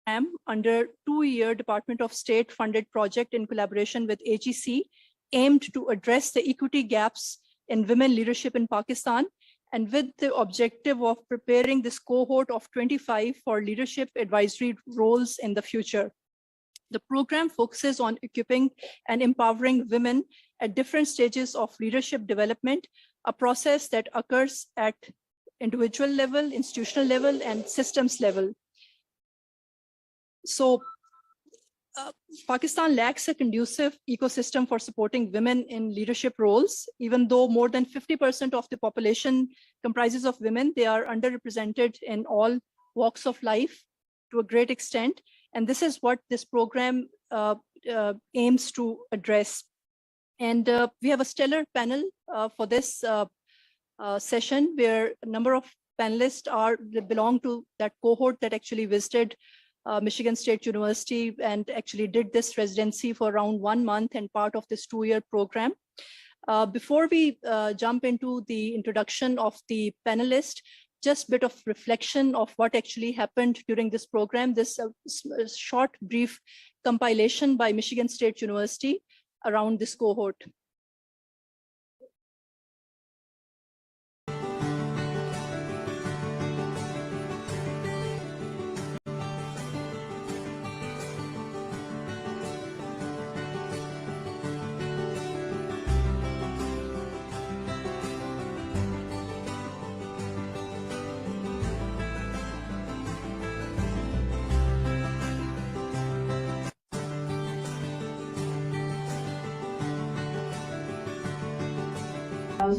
under 2-year Department of State funded project in collaboration with HEC aimed to address the equity gaps in women leadership in Pakistan, and with the objective of preparing this cohort of 25 for leadership advisory roles in the future. The program focuses on equipping and empowering women at different stages of leadership development, a process that occurs at individual level, institutional level, and systems level. So Pakistan lacks a conducive ecosystem for supporting women in leadership roles. Even though more than 50% of the population comprises of women, they are underrepresented in all walks of life to a great extent. And this is what this program aims to address. And we have a stellar panel for this session, where a number of panelists belong to that cohort that actually visited Michigan State University and actually did this residency for around 1 month and part of this 2-year program. Before we jump into the introduction of the panelists, just a bit of reflection of what actually happened during this program. This short, brief compilation by Michigan State University around this cohort.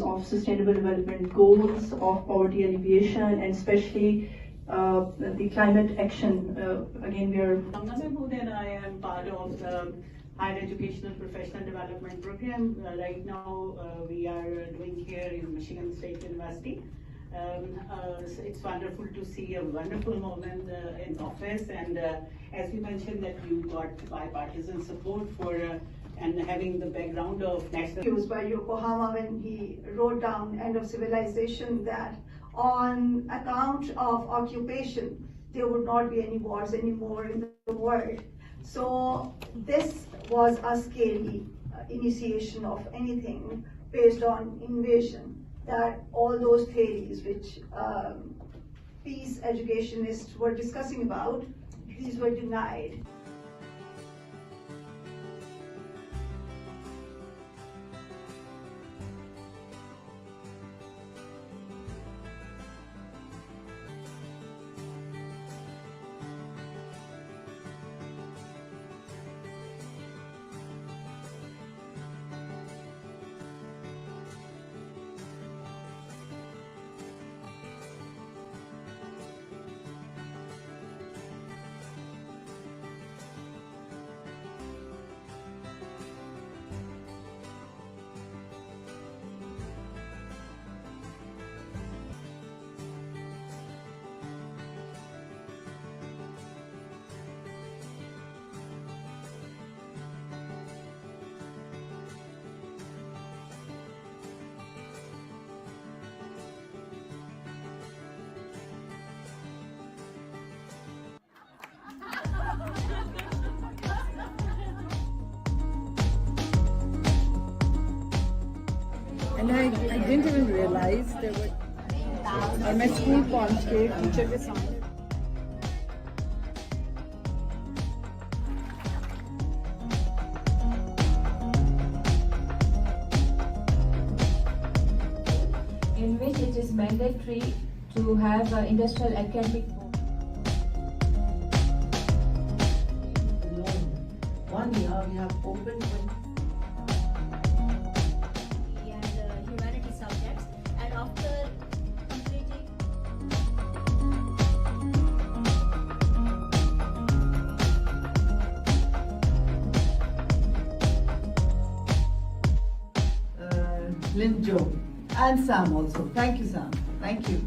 Of sustainable development goals, of poverty alleviation, and especially the climate action. Again, we are. And I am part of the Higher Educational Professional Development Program. Right now, we are doing here in Michigan State University. It's wonderful to see a wonderful moment in office, and as you mentioned that you got bipartisan support for and having the background of national. Used by Yokohama when he wrote down End of Civilization that on account of occupation, there would not be any wars anymore in the world. So this was a scary initiation of anything based on invasion, that all those theories which peace educationists were discussing about, these were denied. And I didn't even realize there were, on my school pond day, teacher was on. In which it is mandatory to have industrial academic. 1 year we have opened humanities subjects, and after completing Lynn Joe and Sam also. Thank you, Sam. Thank you.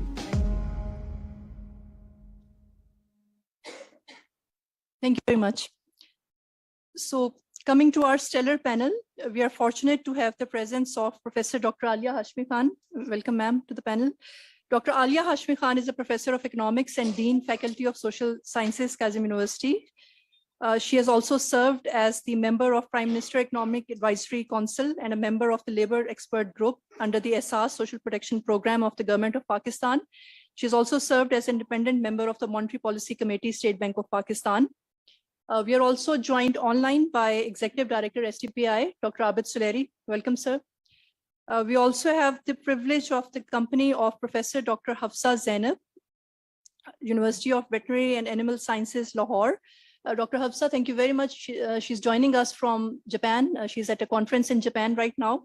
Thank you very much. So coming to our stellar panel, we are fortunate to have the presence of Professor Dr. Alia Hashmi Khan. Welcome, ma'am, to the panel. Dr. Alia Hashmi Khan is a professor of economics and dean faculty of social sciences, Kazim University. She has also served as the member of Prime Minister Economic Advisory Council and a member of the Labour Expert Group under the SR Social Protection Program of the Government of Pakistan. She has also served as independent member of the Monetary Policy Committee, State Bank of Pakistan. We are also joined online by Executive Director, STPI, Dr. Abid Suleri. Welcome, sir. We also have the privilege of the company of Professor Dr. Hafsa Zainab, University of Veterinary and Animal Sciences, Lahore. Dr. Hafsa, thank you very much. She's joining us from Japan. She's at a conference in Japan right now.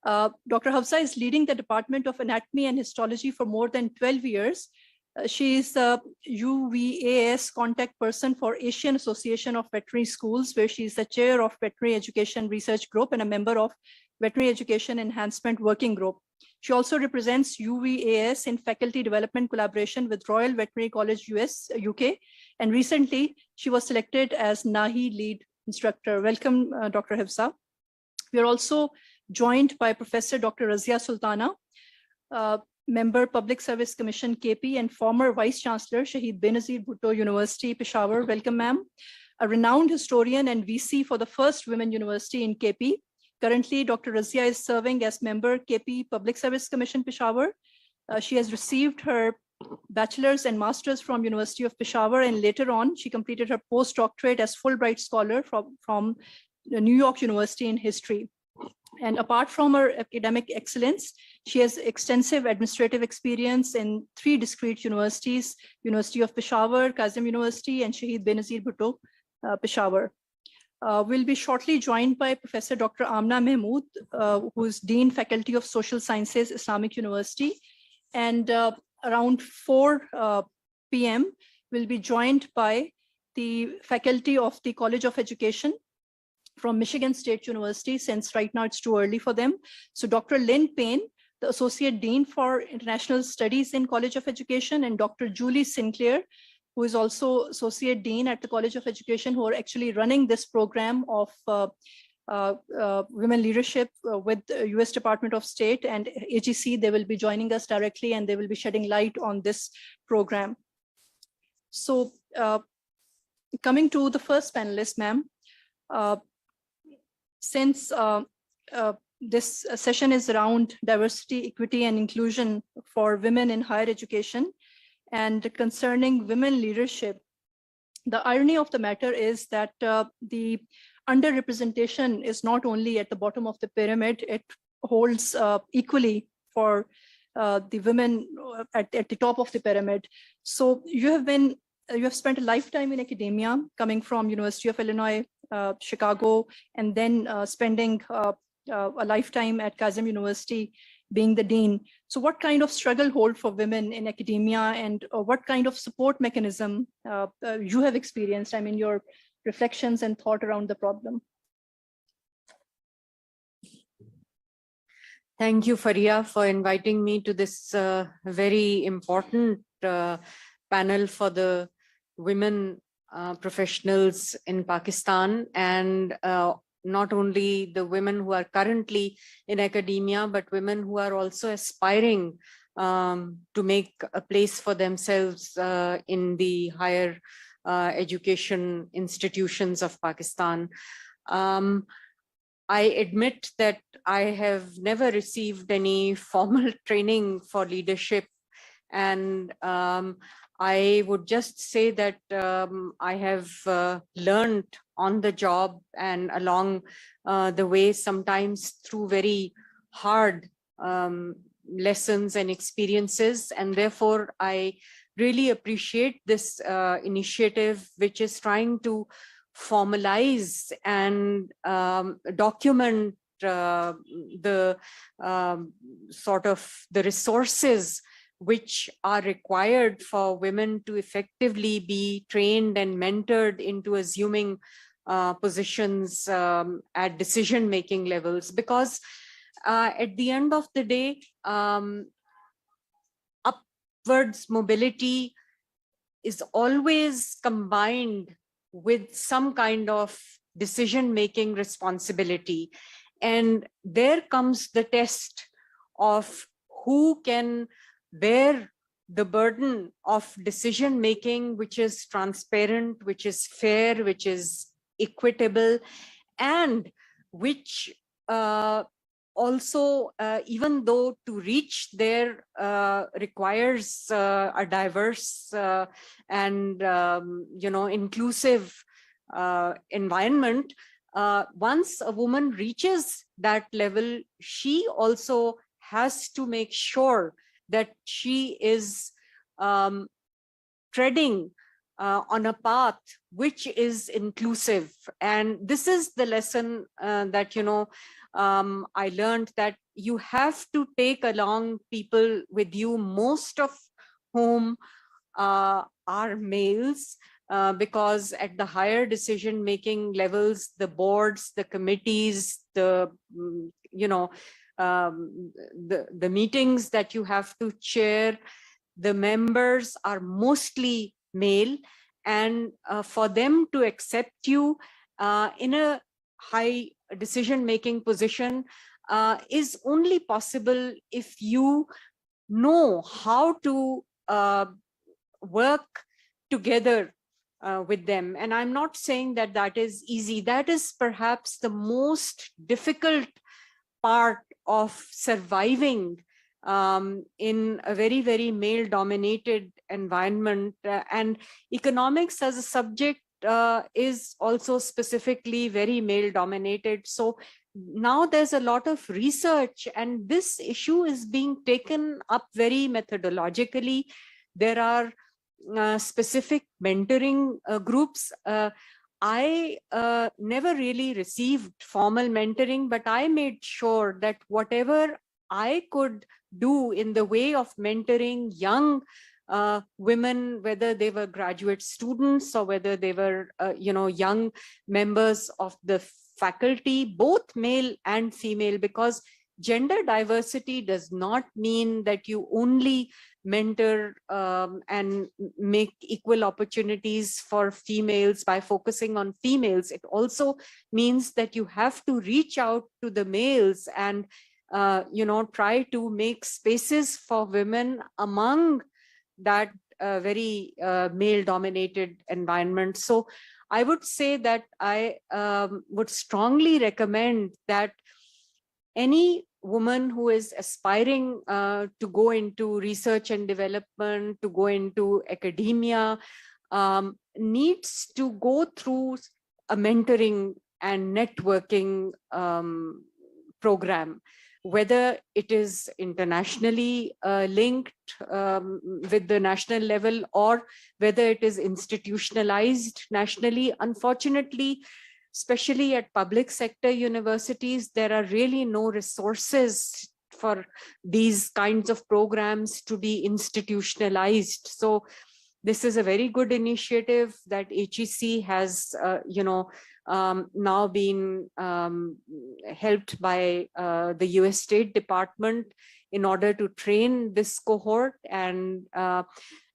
Dr. Hafsa is leading the Department of Anatomy and Histology for more than 12 years. She is the UVAS contact person for Asian Association of Veterinary Schools, where she is the chair of Veterinary Education Research Group and a member of Veterinary Education Enhancement Working Group. She also represents UVAS in faculty development collaboration with Royal Veterinary College UK. And recently, she was selected as NAHI lead instructor. Welcome, Dr. Hafsa. We are also joined by Professor Dr. Razia Sultana, member Public Service Commission KP and former Vice Chancellor Shahid Benazir Bhutto University, Peshawar. Welcome, ma'am. A renowned historian and VC for the first women university in KP. Currently, Dr. Razia is serving as member KP Public Service Commission, Peshawar. She has received her bachelor's and master's from University of Peshawar, and later on, she completed her postdoctorate as Fulbright scholar from New York University in history. And apart from her academic excellence, she has extensive administrative experience in 3 discrete universities, University of Peshawar, Kazim University, and Shahid Benazir Bhutto, Peshawar. We'll be shortly joined by Professor Dr. Amna Mahmood, who is Dean Faculty of Social Sciences, Islamic University. And around 4 p.m., we'll be joined by the faculty of the College of Education from Michigan State University, since right now it's too early for them. So Dr. Lynn Payne, the Associate Dean for International Studies in College of Education, and Dr. Julie Sinclair, who is also Associate Dean at the College of Education, who are actually running this program of women leadership with the US Department of State and AGC. They will be joining us directly and they will be shedding light on this program. So coming to the first panelist, ma'am, since this session is around diversity, equity, and inclusion for women in higher education and concerning women leadership, the irony of the matter is that the underrepresentation is not only at the bottom of the pyramid, it holds equally for the women at the top of the pyramid. So you have spent a lifetime in academia, coming from University of Illinois, Chicago, and then spending a lifetime at Kazim University, being the dean. So what kind of struggle hold for women in academia, and what kind of support mechanism you have experienced? I mean, your reflections and thought around the problem. Thank you, Faria, for inviting me to this very important panel for the women professionals in Pakistan, and not only the women who are currently in academia, but women who are also aspiring to make a place for themselves in the higher education institutions of Pakistan. I admit that I have never received any formal training for leadership, and I would just say that I have learned on the job and along the way, sometimes through very hard lessons and experiences. And therefore, I really appreciate this initiative, which is trying to formalize and document the sort of the resources which are required for women to effectively be trained and mentored into assuming positions at decision-making levels. Because at the end of the day, upwards mobility is always combined with some kind of decision-making responsibility. And there comes the test of who can bear the burden of decision making, which is transparent, which is fair, which is equitable, and which also, even though to reach there requires a diverse and inclusive environment, once a woman reaches that level, she also has to make sure that she is treading on a path which is inclusive. And this is the lesson that, I learned, that you have to take along people with you, most of whom are males, because at the higher decision-making levels, the boards, the committees, the meetings that you have to chair, the members are mostly male, and for them to accept you in a high decision-making position is only possible if you know how to work together with them. And I'm not saying that that is easy. That is perhaps the most difficult part of surviving in a very, very male-dominated environment. And economics as a subject is also specifically very male-dominated. So now there's a lot of research, and this issue is being taken up very methodologically. There are specific mentoring groups. I never really received formal mentoring, but I made sure that whatever I could do in the way of mentoring young women, whether they were graduate students or whether they were, young members of the faculty, both male and female, because gender diversity does not mean that you only mentor and make equal opportunities for females by focusing on females. It also means that you have to reach out to the males and try to make spaces for women among that very male-dominated environment. So I would say that I would strongly recommend that any woman who is aspiring to go into research and development, to go into academia, needs to go through a mentoring and networking program, whether it is internationally linked with the national level or whether it is institutionalized nationally. Unfortunately, especially at public sector universities, there are really no resources for these kinds of programs to be institutionalized. So this is a very good initiative that HEC has, now been helped by the US State Department in order to train this cohort. And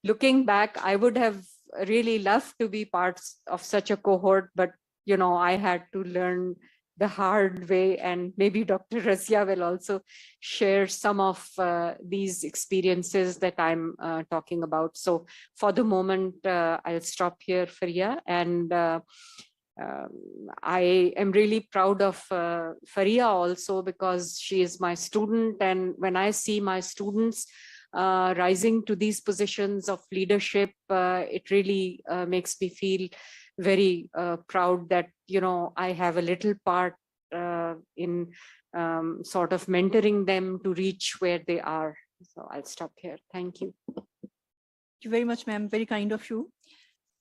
looking back, I would have really loved to be part of such a cohort, but I had to learn the hard way, and maybe Dr. Razia will also share some of these experiences that I'm talking about. So for the moment, I'll stop here, Faria, and I am really proud of Faria also, because she is my student, and when I see my students rising to these positions of leadership, it really makes me feel very proud that I have a little part in sort of mentoring them to reach where they are. So I'll stop here. Thank you. Thank you very much, ma'am. Very kind of you.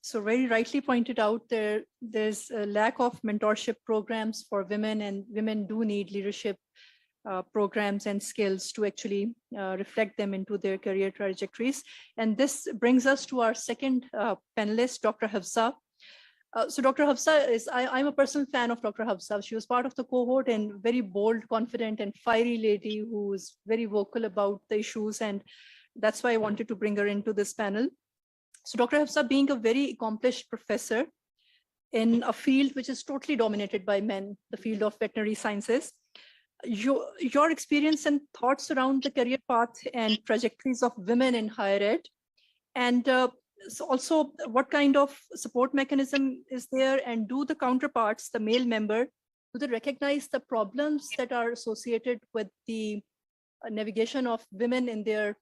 So very rightly pointed out, there's a lack of mentorship programs for women, and women do need leadership programs and skills to actually reflect them into their career trajectories. And this brings us to our second panelist, Dr. Hafsa. So Dr. Hafsa is, I'm a personal fan of Dr. Hafsa. She was part of the cohort, and very bold, confident, and fiery lady who is very vocal about the issues. And that's why I wanted to bring her into this panel. So Dr. Hafsa, being a very accomplished professor in a field which is totally dominated by men, the field of veterinary sciences, your experience and thoughts around the career path and trajectories of women in higher ed. And so also, what kind of support mechanism is there? And do the counterparts, the male member, do they recognize the problems that are associated with the navigation of women in their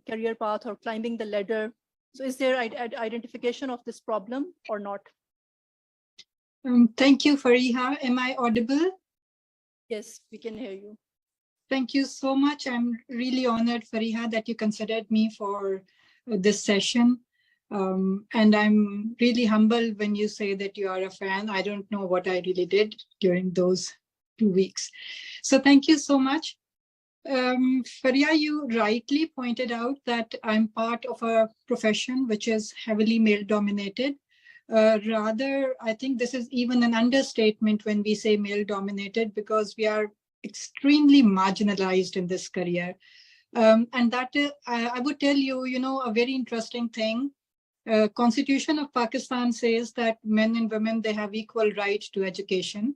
career path or climbing the ladder? So is there identification of this problem or not? Thank you, Fariha. Am I audible? Yes, we can hear you. Thank you so much. I'm really honored, Fariha, that you considered me for this session. And I'm really humbled when you say that you are a fan. I don't know what I really did during those 2 weeks. So thank you so much. Fariha, you rightly pointed out that I'm part of a profession which is heavily male dominated. Rather, I think this is even an understatement when we say male dominated, because we are extremely marginalized in this career. And that is, I would tell you, a very interesting thing. Constitution of Pakistan says that men and women, they have equal right to education.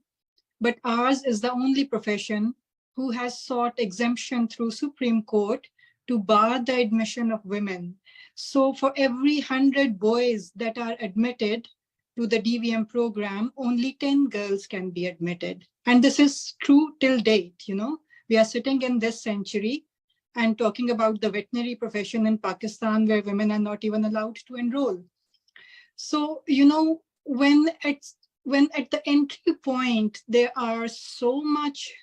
But ours is the only profession who has sought exemption through Supreme Court to bar the admission of women. So for every 100 boys that are admitted to the DVM program, only 10 girls can be admitted. And this is true till date. We are sitting in this century and talking about the veterinary profession in Pakistan, where women are not even allowed to enroll. So, when at the entry point, there are so much,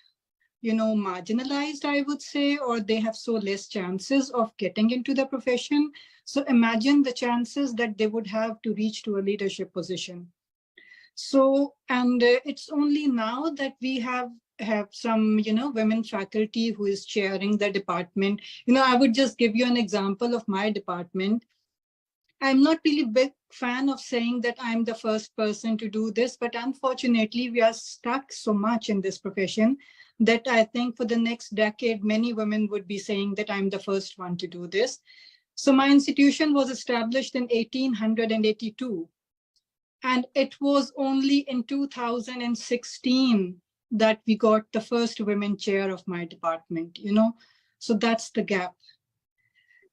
marginalized, I would say, or they have so less chances of getting into the profession. So imagine the chances that they would have to reach to a leadership position. So, and it's only now that we have some, women faculty who is chairing the department. I would just give you an example of my department. I'm not really big fan of saying that I'm the first person to do this, but unfortunately we are stuck so much in this profession that I think for the next decade, many women would be saying that I'm the first one to do this. So my institution was established in 1882. And it was only in 2016 that we got the first women chair of my department, so that's the gap.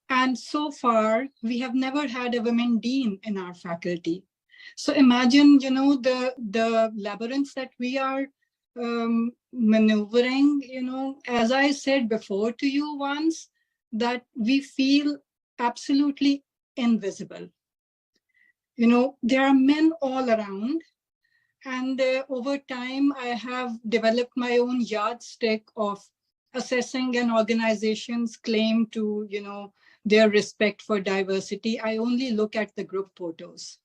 And so far, we have never had a women dean in our faculty. So imagine, the labyrinth that we are maneuvering, as I said before to you once, that we feel absolutely invisible. There are men all around. And over time, I have developed my own yardstick of assessing an organization's claim to, their respect for diversity. I only look at the group photos.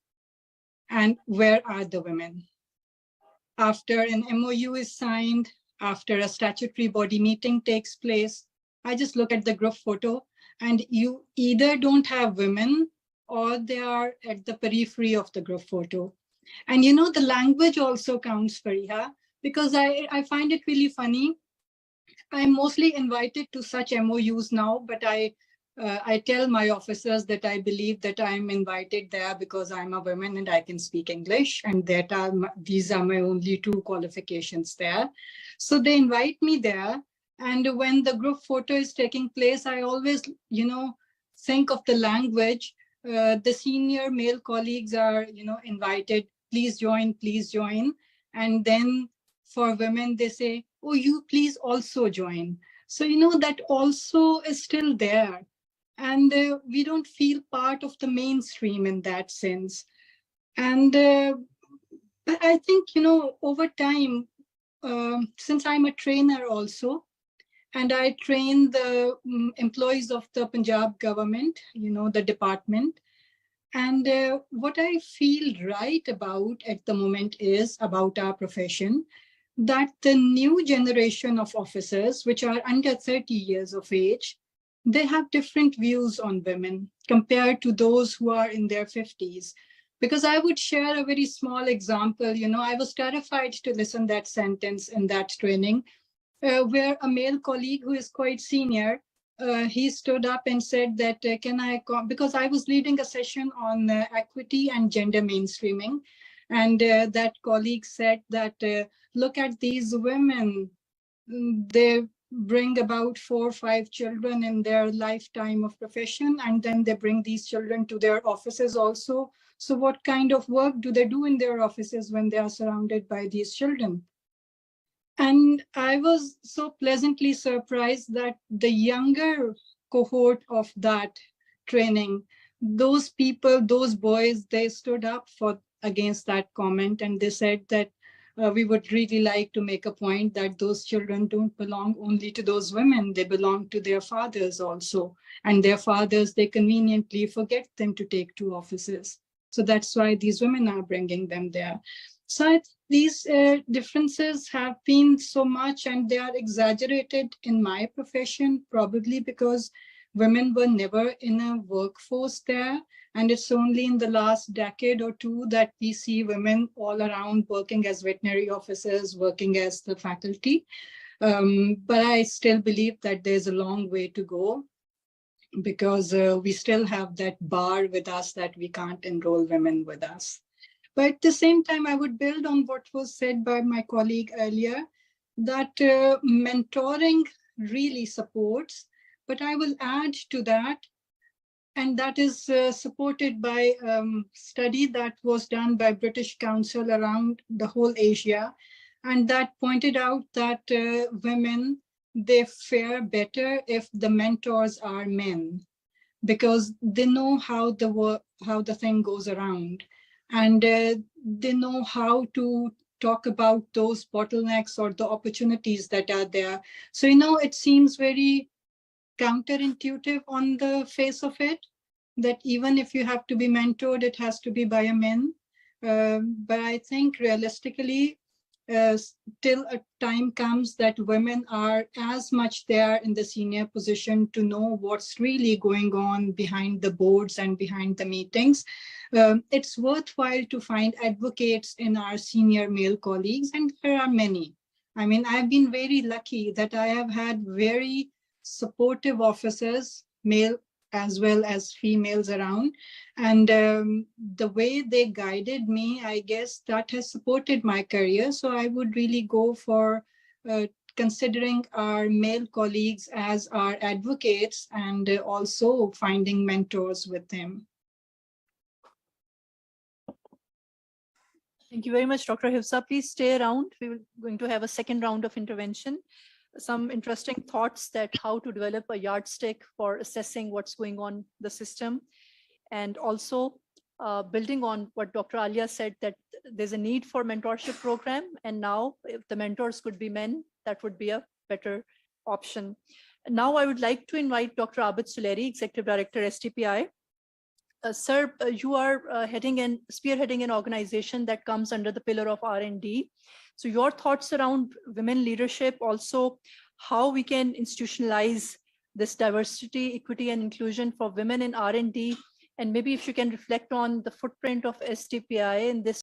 And where are the women? After an MOU is signed, after a statutory body meeting takes place, I just look at the group photo, and you either don't have women or they are at the periphery of the group photo. And the language also counts, Fariha, because I find it really funny. I'm mostly invited to such MOUs now, but I tell my officers that I believe that I'm invited there because I'm a woman and I can speak English, and that these are my only 2 qualifications there. So they invite me there. And when the group photo is taking place, I always, think of the language. The senior male colleagues are, invited, please join, please join. And then for women, they say, oh, you please also join. So, that also is still there. And we don't feel part of the mainstream in that sense. And I think, over time, since I'm a trainer also, and I train the employees of the Punjab government, the department. And what I feel right about at the moment is about our profession, that the new generation of officers, which are under 30 years of age, they have different views on women compared to those who are in their 50s. Because I would share a very small example. I was terrified to listen that sentence in that training, where a male colleague who is quite senior, he stood up and said that, can I come? Because I was leading a session on equity and gender mainstreaming. And that colleague said that, look at these women. they bring about 4 or 5 children in their lifetime of profession, and then they bring these children to their offices also. So what kind of work do they do in their offices when they are surrounded by these children? And I was so pleasantly surprised that the younger cohort of that training, those people, those boys, they stood up for against that comment, and they said that we would really like to make a point that those children don't belong only to those women, they belong to their fathers also. And their fathers, they conveniently forget them to take to offices. So that's why these women are bringing them there. So these differences have been so much, and they are exaggerated in my profession, probably because women were never in a workforce there. And it's only in the last decade or two that we see women all around working as veterinary officers, working as the faculty. But I still believe that there's a long way to go, because we still have that bar with us that we can't enroll women with us. But at the same time, I would build on what was said by my colleague earlier, that mentoring really supports, but I will add to that, and that is supported by study that was done by British Council around the whole Asia, and that pointed out that women, they fare better if the mentors are men, because they know how the thing goes around, and they know how to talk about those bottlenecks or the opportunities that are there. So it seems very counterintuitive on the face of it, that even if you have to be mentored, it has to be by a man. But I think realistically, till a time comes that women are as much there in the senior position to know what's really going on behind the boards and behind the meetings, it's worthwhile to find advocates in our senior male colleagues, and there are many. I mean, I've been very lucky that I have had very supportive officers, male as well as females around. And the way they guided me, I guess that has supported my career. So I would really go for considering our male colleagues as our advocates, and also finding mentors with them. Thank you very much, Dr. Hifsa. Please stay around. We're going to have a second round of intervention. Some interesting thoughts that how to develop a yardstick for assessing what's going on the system. And also building on what Dr. Alia said, that there's a need for mentorship program. And now if the mentors could be men, that would be a better option. Now I would like to invite Dr. Abid Suleri, Executive Director, STPI. Sir, you are spearheading an organization that comes under the pillar of R&D. So your thoughts around women leadership, also how we can institutionalize this diversity, equity, and inclusion for women in R&D, and maybe if you can reflect on the footprint of STPI in this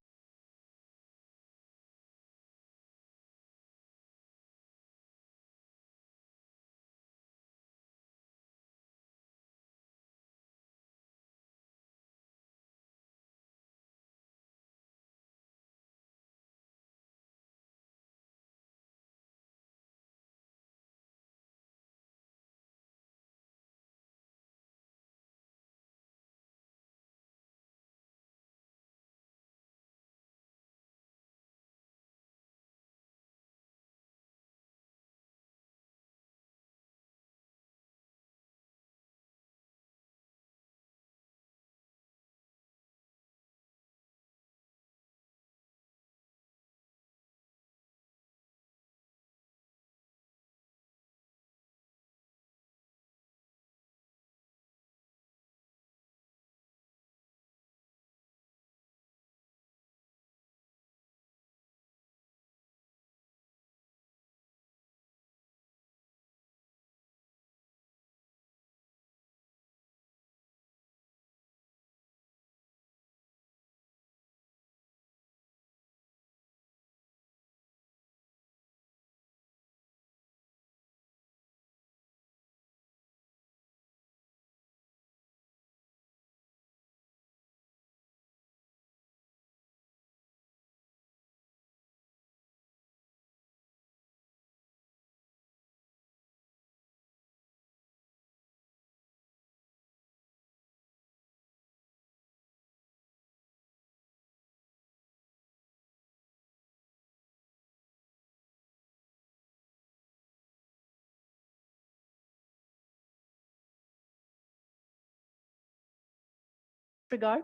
regard?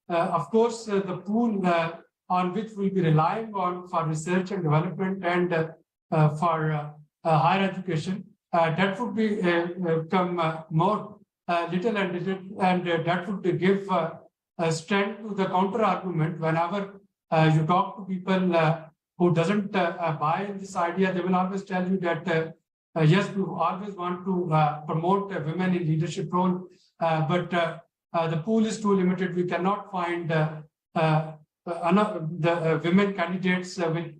Of course, the pool on which we'll be relying on for research and development and for higher education, that would be become more little and little, and that would give strength to the counter argument. Whenever you talk to people who doesn't buy this idea, they will always tell you that yes, we always want to promote women in leadership role, but the pool is too limited. We cannot find the women candidates with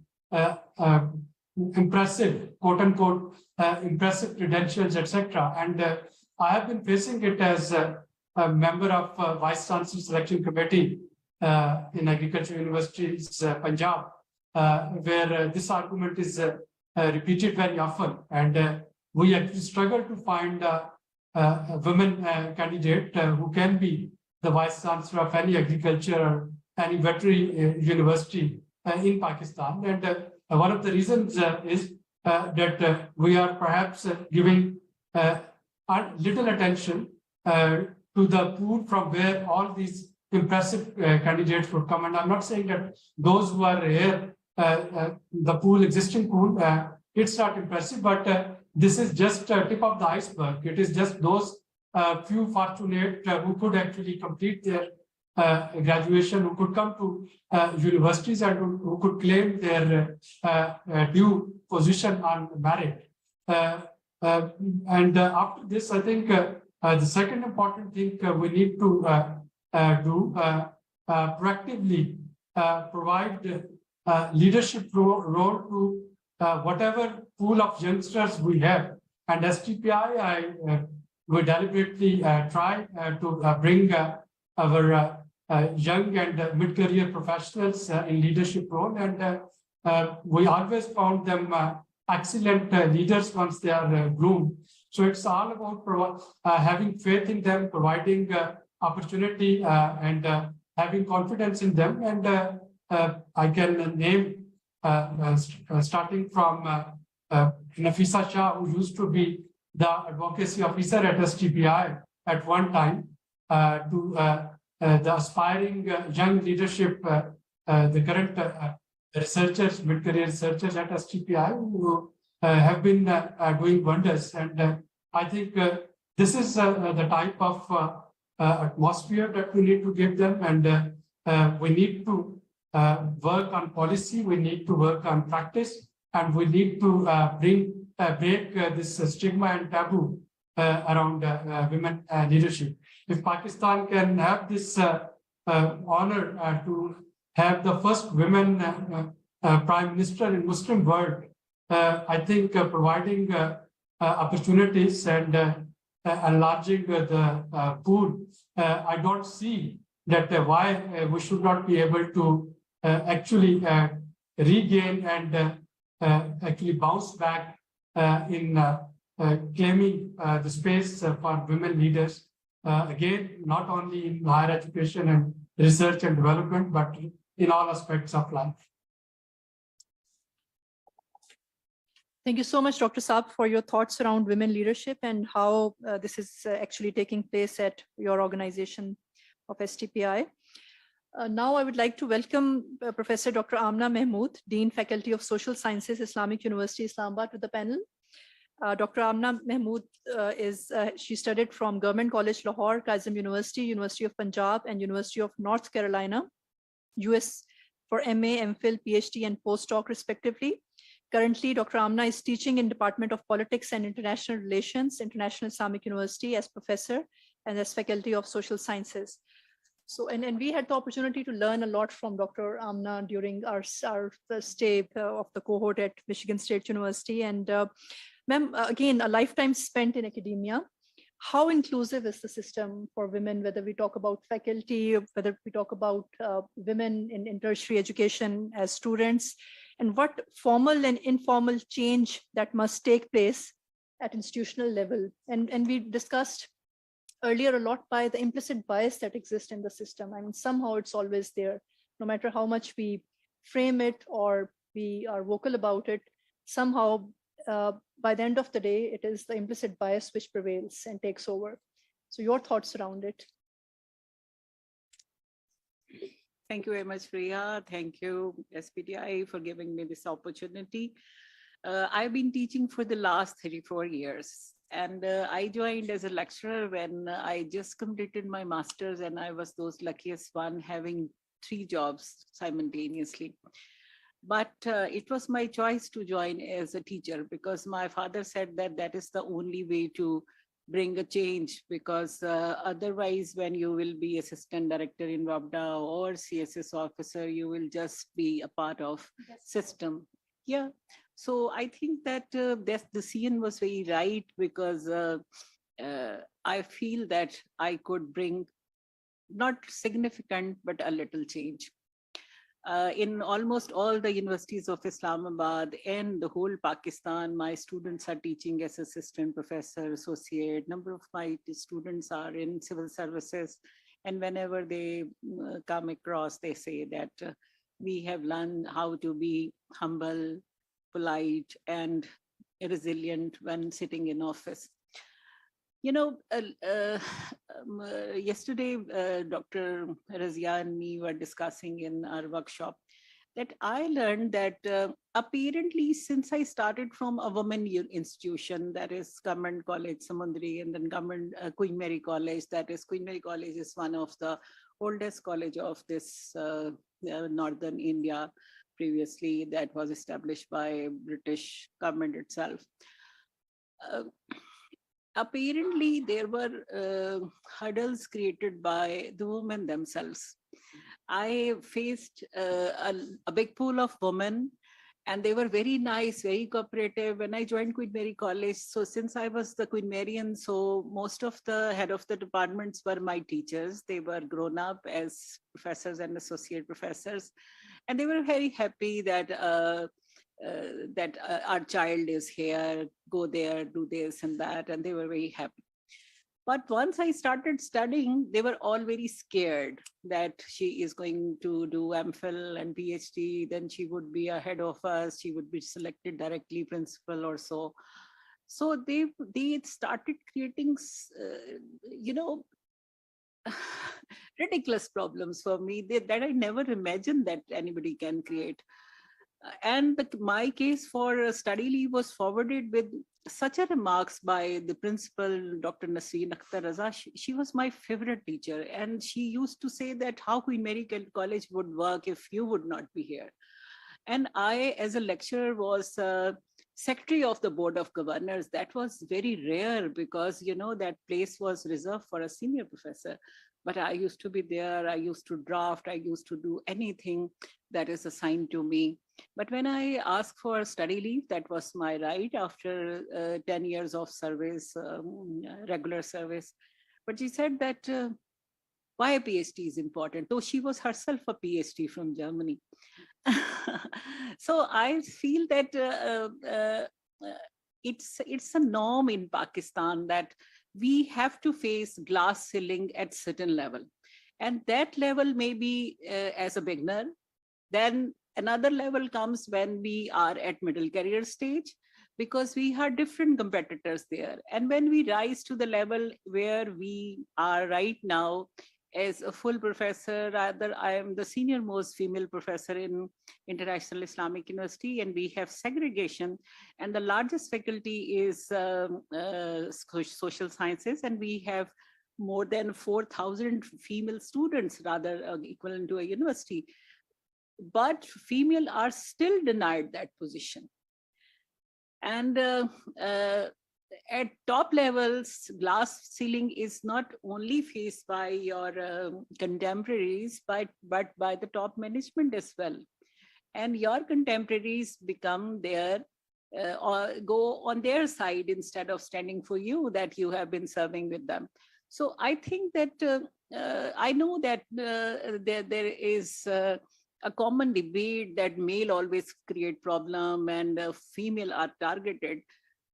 impressive, quote unquote, impressive credentials, etc. And I have been facing it as a member of Vice Chancellor Selection Committee in Agriculture University's Punjab, where this argument is repeated very often. And we actually struggle to find a women candidate who can be the Vice Chancellor of any agriculture or any veterinary university in Pakistan. And one of the reasons is that we are perhaps giving little attention to the pool from where all these impressive candidates would come. And I'm not saying that those who are here, the pool, existing pool, it's not impressive, but this is just a tip of the iceberg. It is just those few fortunate who could actually complete their graduation, who could come to universities and who could claim their due position on merit. And after this, I think the second important thing we need to do proactively provide leadership role to whatever pool of youngsters we have. And STPI, we deliberately try to bring our young and mid-career professionals in leadership role. And we always found them excellent leaders once they are groomed. So it's all about having faith in them, providing opportunity and having confidence in them. And I can name, starting from Nafisa Shah, who used to be the advocacy officer at STPI at one time, to the aspiring young leadership, the current researchers, mid-career researchers at STPI, who have been doing wonders. And I think this is the type of atmosphere that we need to give them. And we need to work on policy, we need to work on practice, and we need to break this stigma and taboo around women leadership. If Pakistan can have this honor to have the first women prime minister in Muslim world, I think providing opportunities and enlarging the pool, I don't see that why we should not be able to actually regain and actually bounce back in claiming the space for women leaders. Again, not only in higher education and research and development, but in all aspects of life. Thank you so much, Dr. Saab, for your thoughts around women leadership and how this is actually taking place at your organization of STPI. Now I would like to welcome Professor Dr. Amna Mahmood, Dean Faculty of Social Sciences, Islamic University, Islamabad, to the panel. Dr. Amna Mahmood she studied from Government College Lahore, Kazim University, University of Punjab, and University of North Carolina, US, for MA, MPhil, PhD, and postdoc respectively. Currently, Dr. Amna is teaching in Department of Politics and International Relations, International Islamic University, as professor and as Faculty of Social Sciences. So, and we had the opportunity to learn a lot from Dr. Amna during our stay of the cohort at Michigan State University. And ma'am, again, a lifetime spent in academia. How inclusive is the system for women, whether we talk about faculty, whether we talk about women in tertiary education as students, and what formal and informal change that must take place at institutional level? And we discussed earlier a lot by the implicit bias that exists in the system. I mean, somehow it's always there, no matter how much we frame it or we are vocal about it, somehow by the end of the day, it is the implicit bias which prevails and takes over. So your thoughts around it? Thank you very much, Priya. Thank you, SPTI, for giving me this opportunity. I've been teaching for the last 34 years. And I joined as a lecturer when I just completed my master's, and I was those luckiest one having 3 jobs simultaneously. But it was my choice to join as a teacher because my father said that that is the only way to bring a change, because otherwise when you will be assistant director in WAPDA or CSS officer, you will just be a part of system. Yeah. So I think that the decision was very right, because I feel that I could bring not significant, but a little change. In almost all the universities of Islamabad and the whole Pakistan, my students are teaching as assistant professor, associate. Number of my students are in civil services. And whenever they come across, they say that we have learned how to be humble, polite, and resilient when sitting in office. You know, yesterday, Dr. Razia and me were discussing in our workshop that I learned that apparently since I started from a women institution, that is Government College Samundri, and then Government Queen Mary College, that is Queen Mary College is one of the oldest college of this northern India previously, that was established by British government itself. Apparently there were hurdles created by the women themselves. I faced a big pool of women, and they were very nice, very cooperative when I joined Queen Mary College. So since I was the Queen Marian, so most of the head of the departments were my teachers. They were grown up as professors and associate professors, and they were very happy that our child is here, go there, do this and that, and they were very happy. But once I started studying, they were all very scared that she is going to do MPhil and PhD, then she would be ahead of us, she would be selected directly principal or so. So they started creating, ridiculous problems for me that I never imagined that anybody can create. And my case for study leave was forwarded with such a remarks by the principal, Dr. Nasreen Akhtar Raza. She was my favorite teacher, and she used to say that how Queen Mary College would work if you would not be here. And I, as a lecturer, was secretary of the Board of Governors. That was very rare because, that place was reserved for a senior professor. But I used to be there, I used to draft, I used to do anything that is assigned to me. But when I asked for study leave, that was my right after 10 years of service, regular service. But she said that why a PhD is important, though she was herself a PhD from Germany. So I feel that it's a norm in Pakistan that we have to face glass ceiling at certain level. And that level may be as a beginner. Then another level comes when we are at middle career stage, because we have different competitors there. And when we rise to the level where we are right now as a full professor, rather I am the senior most female professor in International Islamic University, and we have segregation, and the largest faculty is social sciences, and we have more than 4,000 female students, rather equivalent to a university. But female are still denied that position. And at top levels, glass ceiling is not only faced by your contemporaries, but by the top management as well. And your contemporaries become their, or go on their side instead of standing for you that you have been serving with them. So I think that I know that there is a common debate that male always create problem and female are targeted.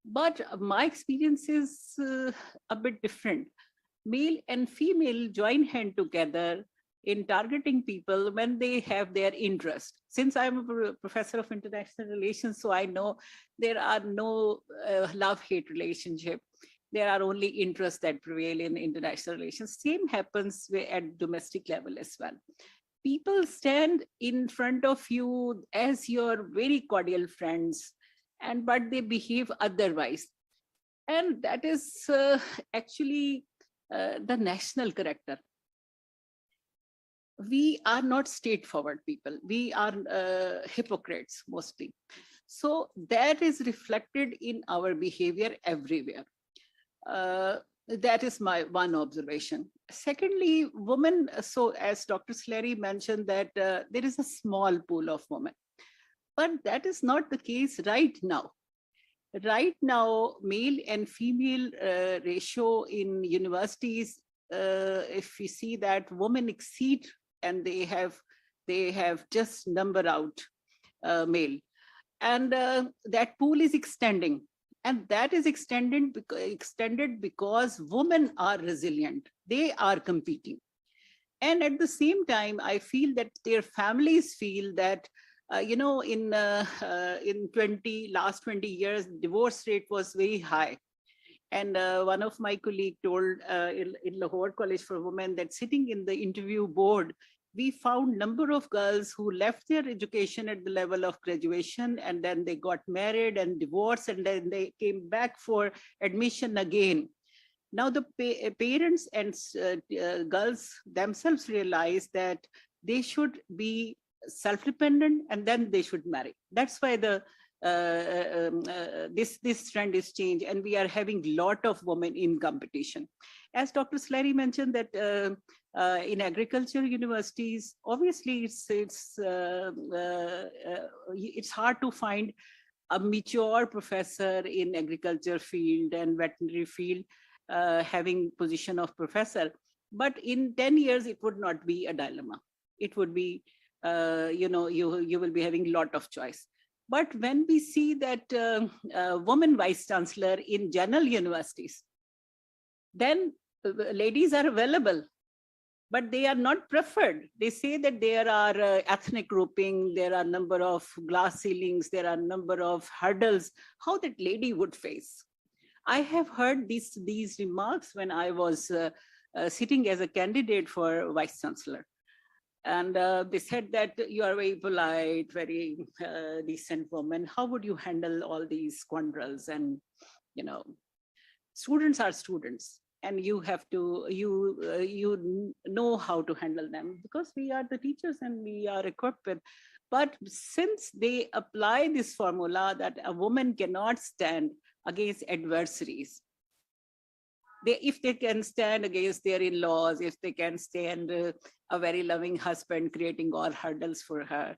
But my experience is a bit different. Male and female join hand together in targeting people when they have their interest. Since I'm a professor of international relations, so I know there are no love-hate relationship. There are only interests that prevail in international relations. Same happens at domestic level as well. people stand in front of you as your very cordial friends, but they behave otherwise. And that is actually the national character. We are not straightforward people. We are hypocrites mostly. So that is reflected in our behavior everywhere. That is my one observation. Secondly, women, so as Dr. Slattery mentioned that there is a small pool of women, but that is not the case right now. Right now, male and female ratio in universities, if we see that women exceed and they have just number out male. And that pool is extending. And that is extended because women are resilient. They are competing. And at the same time, I feel that their families feel that, in last 20 years, divorce rate was very high. And one of my colleagues told in Lahore College for Women that sitting in the interview board, we found number of girls who left their education at the level of graduation, and then they got married and divorced, and then they came back for admission again. Now the parents and girls themselves realize that they should be self-dependent and then they should marry. That's why this trend is changed, and we are having a lot of women in competition. As Dr. Slattery mentioned that in agriculture universities, obviously it's hard to find a mature professor in agriculture field and veterinary field having position of professor. But in 10 years, it would not be a dilemma. It would be, you will be having a lot of choice. But when we see that woman vice chancellor in general universities, then ladies are available, but they are not preferred. They say that there are ethnic grouping, there are number of glass ceilings, there are number of hurdles, how that lady would face. I have heard these remarks when I was sitting as a candidate for vice chancellor. And they said that you are very polite, very decent woman. How would you handle all these scoundrels? And, students are students, and you have to, you know how to handle them, because we are the teachers and we are equipped with. But since they apply this formula that a woman cannot stand against adversaries, if they can stand against their in-laws, if they can stand a very loving husband creating all hurdles for her,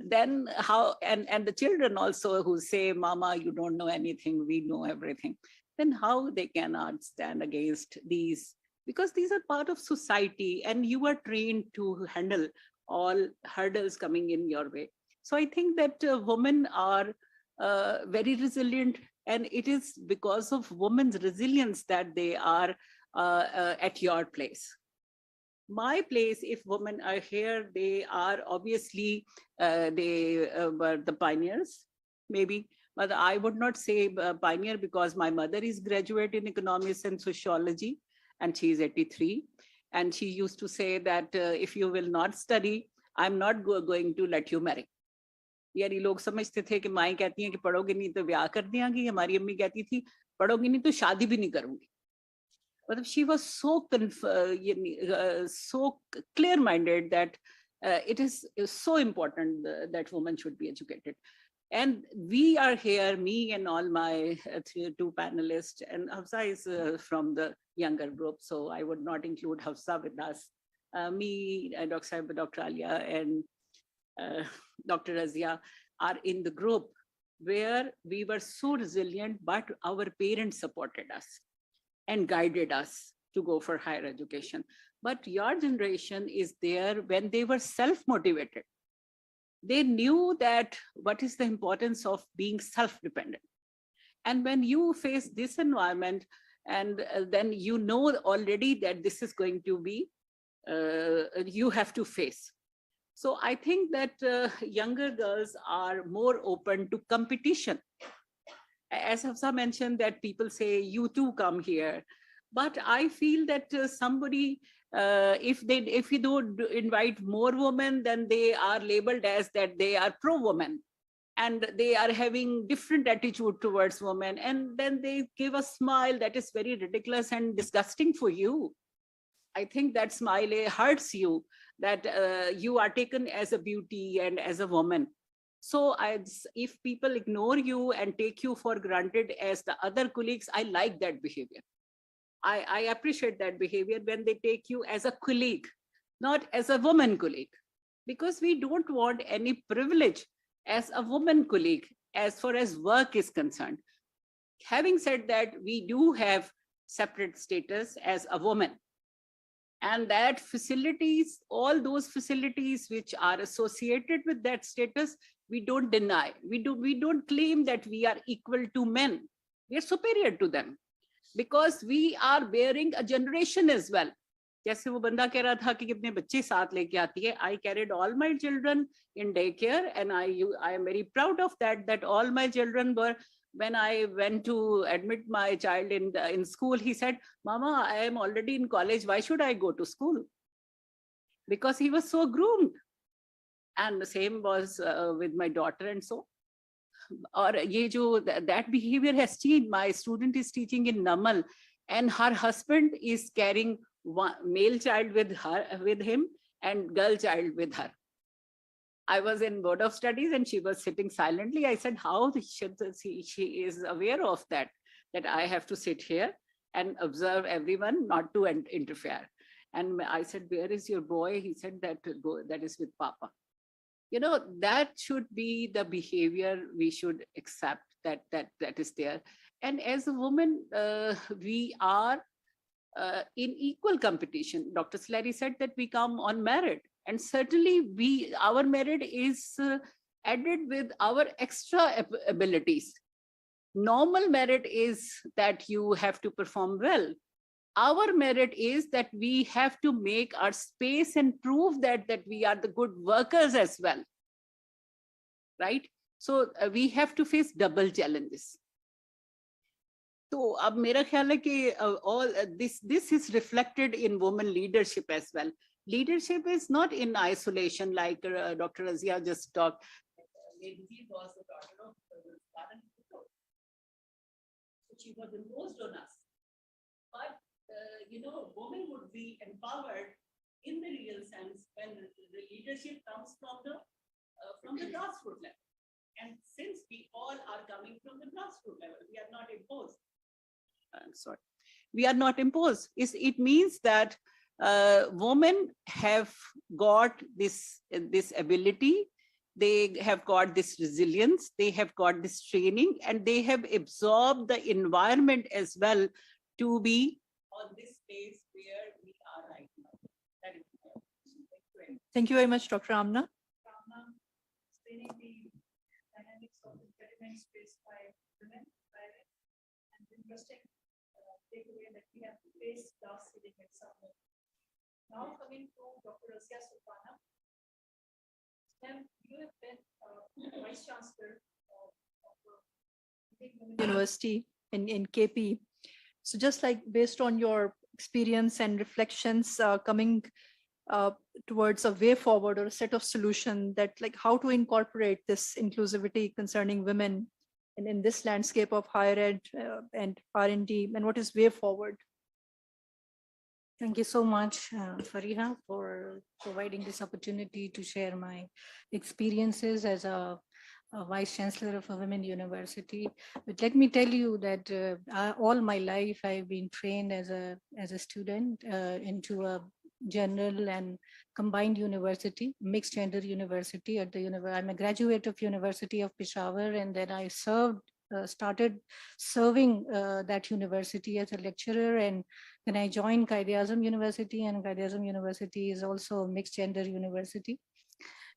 then how, and the children also who say, Mama, you don't know anything, we know everything, then how they cannot stand against these, because these are part of society and you are trained to handle all hurdles coming in your way. So I think that women are very resilient, and it is because of women's resilience that they are at your place. My place, if women are here, they are obviously, they were the pioneers, maybe, but I would not say pioneer because my mother is graduate in economics and sociology, and she is 83. And she used to say that if you will not study, I'm not going to let you marry. यानी लोग समझते थे कि माएँ कहती हैं कि पढ़ोगे नहीं तो ब्याह कर देंगी, हमारी अम्मी कहती थी पढ़ोगी नहीं तो शादी भी नहीं करूंगी. मतलब she was so clear minded that it is so important that women should be educated. And we are here, me and all my two panelists, and Hafsa is from the younger group, so I would not include Hafsa with us. Me, Dr. Alia, and Dr. Razia are in the group where we were so resilient, but our parents supported us and guided us to go for higher education. But your generation is there when they were self-motivated. They knew that what is the importance of being self-dependent. And when you face this environment, and then you know already that this is going to be, you have to face. So I think that younger girls are more open to competition. As Hafsa mentioned, that people say, you too come here. But I feel that somebody If we don't invite more women, then they are labeled as that they are pro-woman, and they are having different attitude towards women, and then they give a smile that is very ridiculous and disgusting for you. I think that smile hurts you, that you are taken as a beauty and as a woman. So if people ignore you and take you for granted as the other colleagues, I like that behavior. I appreciate that behavior when they take you as a colleague, not as a woman colleague, because we don't want any privilege as a woman colleague as far as work is concerned. Having said that, we do have separate status as a woman, and that facilities, all those facilities which are associated with that status, we don't deny. We don't claim that we are equal to men. We are superior to them, because we are bearing a generation as well. जैसे वो बंदा कह रहा था कि कितने बच्चे साथ लेके आती है. I carried all my children in daycare, and I am very proud of that all my children were, when I went to admit my child in school, he said, Mama, I am already in college, why should I go to school? Because he was so groomed. And the same was with my daughter and so. Or that behavior has changed. My student is teaching in Namal, and her husband is carrying one male child with him and girl child with her. I was in board of studies and she was sitting silently. I said, how should she is aware of that I have to sit here and observe everyone, not to interfere. And I said, where is your boy? He said that is with Papa. That should be the behavior we should accept, that is there. And as a woman, we are in equal competition. Dr. Slary said that we come on merit, and certainly our merit is added with our extra abilities. Normal merit is that you have to perform well. Our merit is that we have to make our space and prove that we are the good workers as well, right? So we have to face double challenges. So अब मेरा ख्याल है कि all this is reflected in women leadership as well. Leadership is not in isolation, like Dr. Razia just talked. Lady was the daughter of Karan. She was imposed on us. But women would be empowered in the real sense when the leadership comes from the grassroots level. And since we all are coming from the grassroots level, we are not imposed. We are not imposed. It means that women have got this ability, they have got this resilience, they have got this training, and they have absorbed the environment as well to be on this space where we are right now. That is Thank you very much, Dr. Amna. Explaining the dynamics of the development space by women, and interesting takeaway that we have to face class ceiling at some point. Now coming to Dr. Razia Sultana. Ma'am, you have been Vice Chancellor of University in KP. So just like based on your experience and reflections coming towards a way forward or a set of solution that like how to incorporate this inclusivity concerning women in this landscape of higher ed and R&D, and what is way forward? Thank you so much, Fariha, for providing this opportunity to share my experiences as a Vice Chancellor of a women university. But let me tell you that all my life I've been trained as a student into a general and combined university, mixed gender university at the I'm a graduate of University of Peshawar, and then I started serving that university as a lecturer, and then I joined Quaid-e-Azam University, and Quaid-e-Azam University is also a mixed gender university.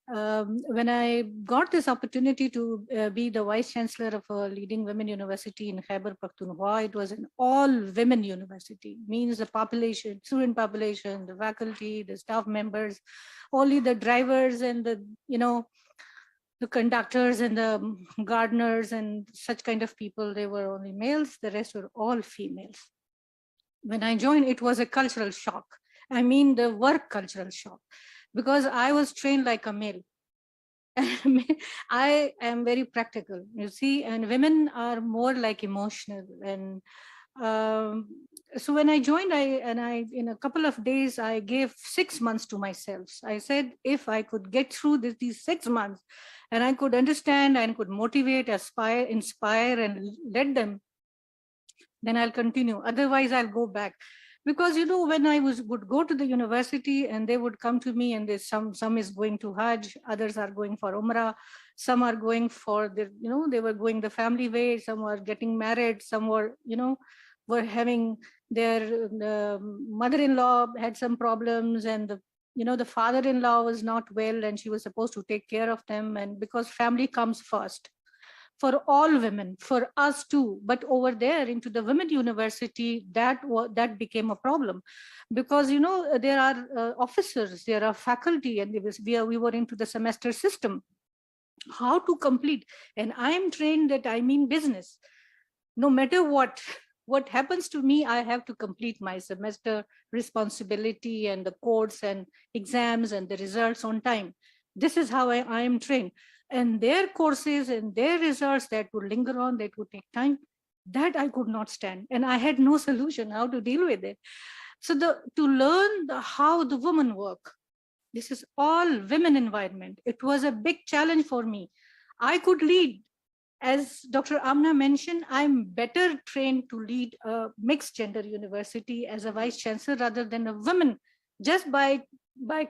When I got this opportunity to be the Vice Chancellor of a leading women university in Khyber Pakhtunkhwa, it was an all women university, means the population, student population, the faculty, the staff members, only the drivers and the conductors and the gardeners and such kind of people, they were only males, the rest were all females. When I joined, it was a cultural shock. I mean, the work cultural shock, because I was trained like a male. I am very practical, you see, and women are more like emotional. And so when I joined, in a couple of days, I gave 6 months to myself. I said, if I could get through these 6 months and I could understand and could motivate, aspire, inspire, and let them, then I'll continue. Otherwise, I'll go back. Because, you know, when I would go to the university and they would come to me and there's some is going to Hajj, others are going for Umrah, some are going for the, you know, they were going the family way, some were getting married, some were, you know, were having their mother-in-law had some problems, and the, you know, the father-in-law was not well and she was supposed to take care of them. And because family comes first for all women, for us too, but over there into the women university, that became a problem, because, you know, there are officers, there are faculty, and we were into the semester system, how to complete. And I am trained that I mean business, no matter what happens to me, I have to complete my semester responsibility and the course and exams and the results on time. This is how I am trained. And their courses and their results that would linger on, that would take time, that I could not stand. And I had no solution how to deal with it. So to learn how the women work, this is all women environment. It was a big challenge for me. I could lead. As Dr. Amna mentioned, I'm better trained to lead a mixed gender university as a vice chancellor rather than a woman. Just by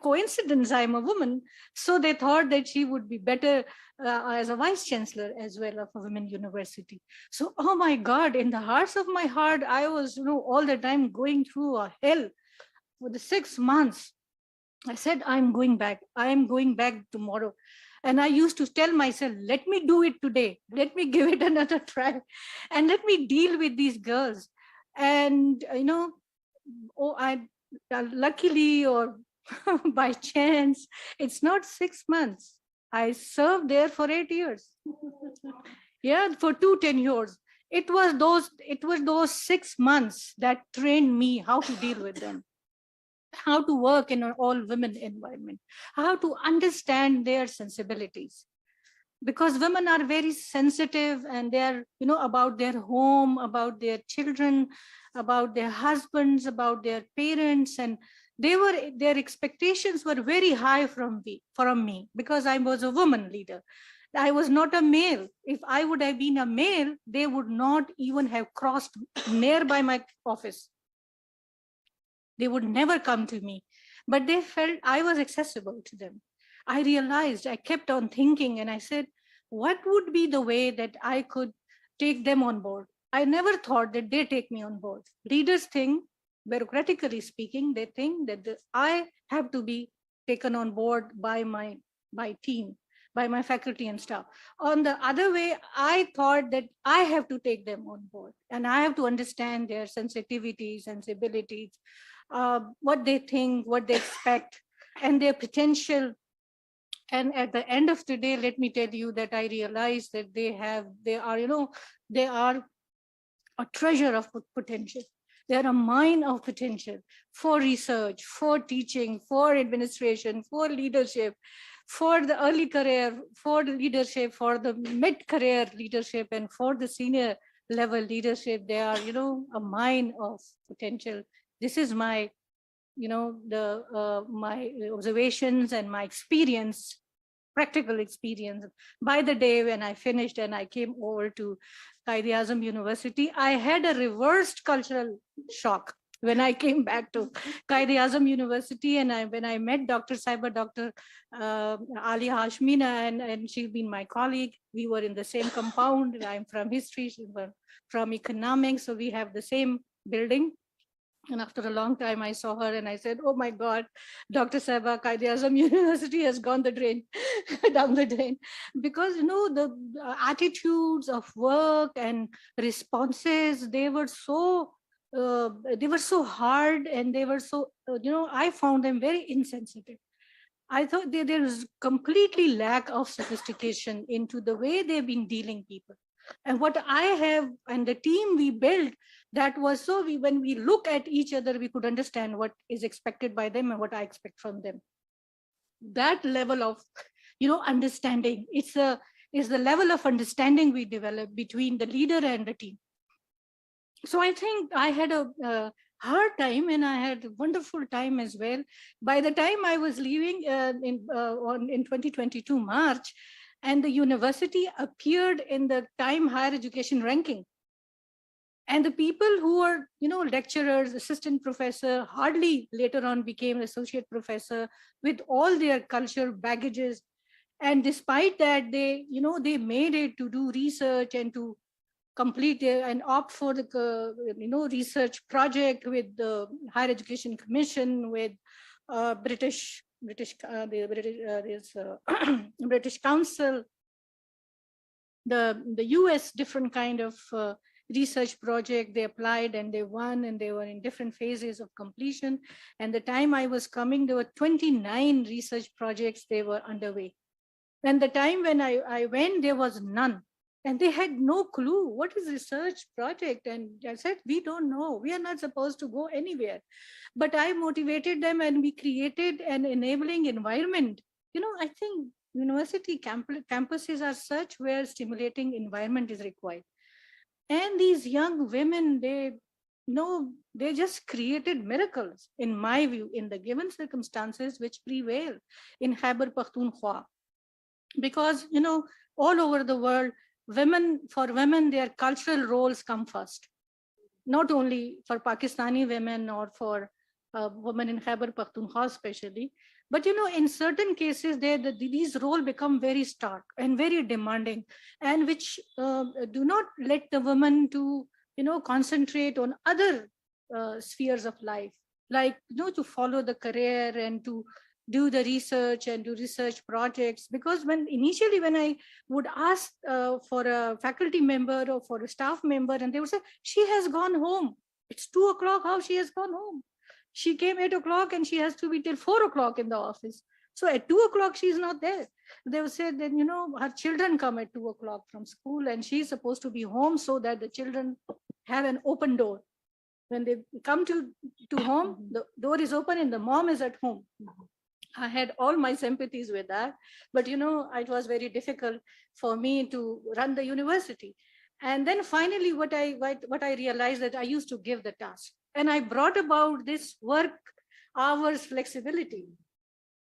coincidence, I'm a woman. So they thought that she would be better as a vice chancellor as well of a women university. So, oh my God, in the hearts of my heart, I was, you know, all the time going through a hell for the 6 months. I said, I'm going back. I'm going back tomorrow. And I used to tell myself, let me do it today. Let me give it another try. And let me deal with these girls. And, you know, luckily or by chance, it's not 6 months. I served there for 8 years. Yeah, for 2 tenures. It was those 6 months that trained me how to deal with them, how to work in an all women environment, how to understand their sensibilities. Because women are very sensitive, and they're, you know, about their home, about their children, about their husbands, about their parents. And their expectations were very high from me, because I was a woman leader. I was not a male. If I would have been a male, they would not even have crossed nearby my office. They would never come to me, but they felt I was accessible to them. I realized, I kept on thinking, and I said, what would be the way that I could take them on board? I never thought that they take me on board. Leaders think, bureaucratically speaking, they think that I have to be taken on board by my team, by my faculty and staff. On the other way, I thought that I have to take them on board, and I have to understand their sensitivities, sensibilities, what they think, what they expect, and their potential. And at the end of the day, let me tell you that I realized that they are, you know, they are a treasure of potential. They are a mine of potential for research, for teaching, for administration, for leadership, for the early career, for the leadership, for the mid-career leadership, and for the senior level leadership. They are, you know, a mine of potential. This is my, you know, my observations and my experience, practical experience. By the day when I finished and I came over to Quaid-e-Azam University, I had a reversed cultural shock when I came back to Quaid-e-Azam University. And when I met Dr. Saiba, Dr. Ali Hashmina, and she's been my colleague. We were in the same compound. I'm from history, she was from economics, so we have the same building. And after a long time, I saw her and I said, oh my God, Dr. Saiba, Quaid-e-Azam University has gone the drain, down the drain. Because, you know, the attitudes of work and responses, they were so hard, and they were so, you know, I found them very insensitive. I thought there is completely lack of sophistication into the way they've been dealing people. And what I have and the team we built, That was so when we look at each other, we could understand what is expected by them and what I expect from them. That level of, understanding, is the level of understanding we develop between the leader and the team. So I think I had a hard time, and I had a wonderful time as well. By the time I was leaving in 2022 March, and the university appeared in the Time Higher Education ranking. And the people who were, lecturers, assistant professor, hardly later on became associate professor with all their culture baggages. And despite that, they made it to do research and to complete and opt for the, research project with the Higher Education Commission, with British Council, the US different kind of research project. They applied and they won, and they were in different phases of completion. And the time I was coming, there were 29 research projects they were underway. And the time when I went, there was none. And they had no clue what is research project. And I said, we don't know. We are not supposed to go anywhere. But I motivated them, and we created an enabling environment. I think university campuses are such where stimulating environment is required. And these young women, they just created miracles, in my view, in the given circumstances which prevail in Khyber Pakhtunkhwa. Because, all over the world, for women, their cultural roles come first. Not only for Pakistani women or for women in Khyber Pakhtunkhwa especially, but in certain cases, these roles become very stark and very demanding, and which do not let the woman to concentrate on other spheres of life, like to follow the career and to do the research and do research projects. Because initially when I would ask for a faculty member or for a staff member, and they would say, she has gone home. It's 2 o'clock. How she has gone home? She came 8 o'clock and she has to be till 4 o'clock in the office. So at 2 o'clock, she's not there. They would say that, her children come at 2 o'clock from school, and she's supposed to be home so that the children have an open door. When they come to home, the door is open and the mom is at home. I had all my sympathies with that, but it was very difficult for me to run the university. And then finally, what I realized, that I used to give the task, and I brought about this work hours flexibility,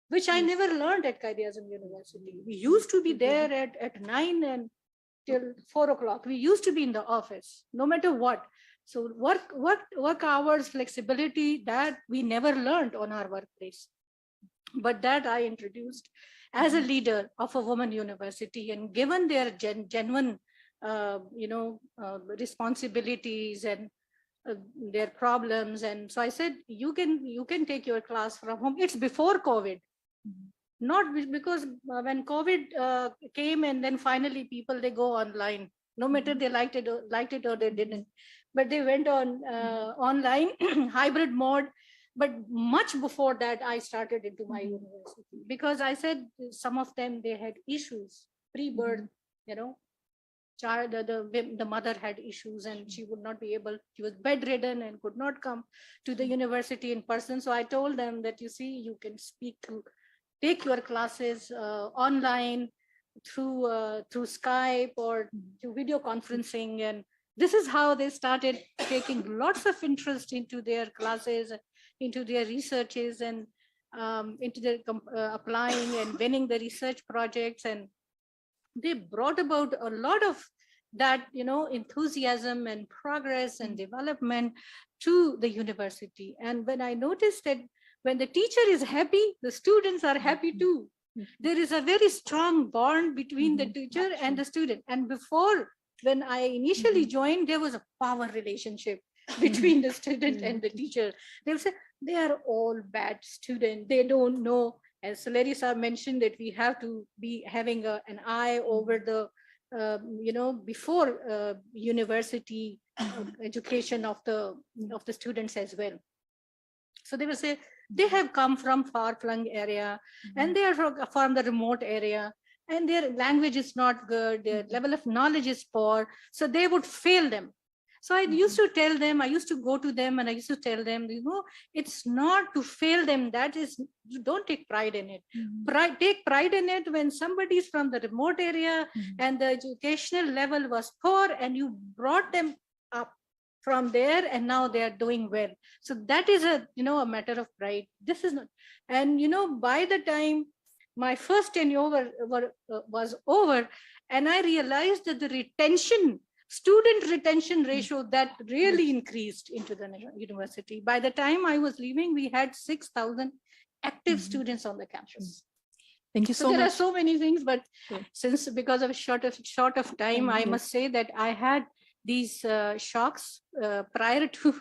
which I never learned at Quaid-e-Azam University. We used to be there at 9 and till 4 o'clock. We used to be in the office, no matter what. So work hours flexibility, that we never learned on our workplace. But that I introduced as a leader of a women university, and given their genuine, responsibilities and their problems. And so I said, you can take your class from home. It's before COVID, not because when COVID came, and then finally people, they go online, no matter they liked it or they didn't, but they went on online hybrid mode. But much before that, I started into my university, because I said some of them, they had issues pre-birth, child, the mother had issues, and she would not be able, she was bedridden and could not come to the university in person. So I told them that, you can take your classes online through Skype or through video conferencing. And this is how they started taking lots of interest into their classes, into their researches, and into their applying and winning the research projects. And they brought about a lot of that, enthusiasm and progress and development to the university. And when I noticed that when the teacher is happy, the students are happy too. There is a very strong bond between the teacher and the student. And before, when I initially joined, there was a power relationship between the student and the teacher. They'll say, they are all bad students. They don't know. As Larissa mentioned, that we have to be having an eye over the, before university education of the students as well. So they will say, they have come from far-flung area, and they are from the remote area, and their language is not good, their level of knowledge is poor, so they would fail them. So I used to tell them, I used to go to them and I used to tell them, it's not to fail them. That is, you don't take pride in it. Take pride in it when somebody is from the remote area and the educational level was poor and you brought them up from there and now they are doing well. So that is a matter of pride. This is not, and by the time my first tenure was over, and I realized that the student retention ratio that really increased into the university. By the time I was leaving, we had 6,000 active students on the campus. Thank you so much. There are so many things, but since because of short of time, I must say that I had these shocks prior to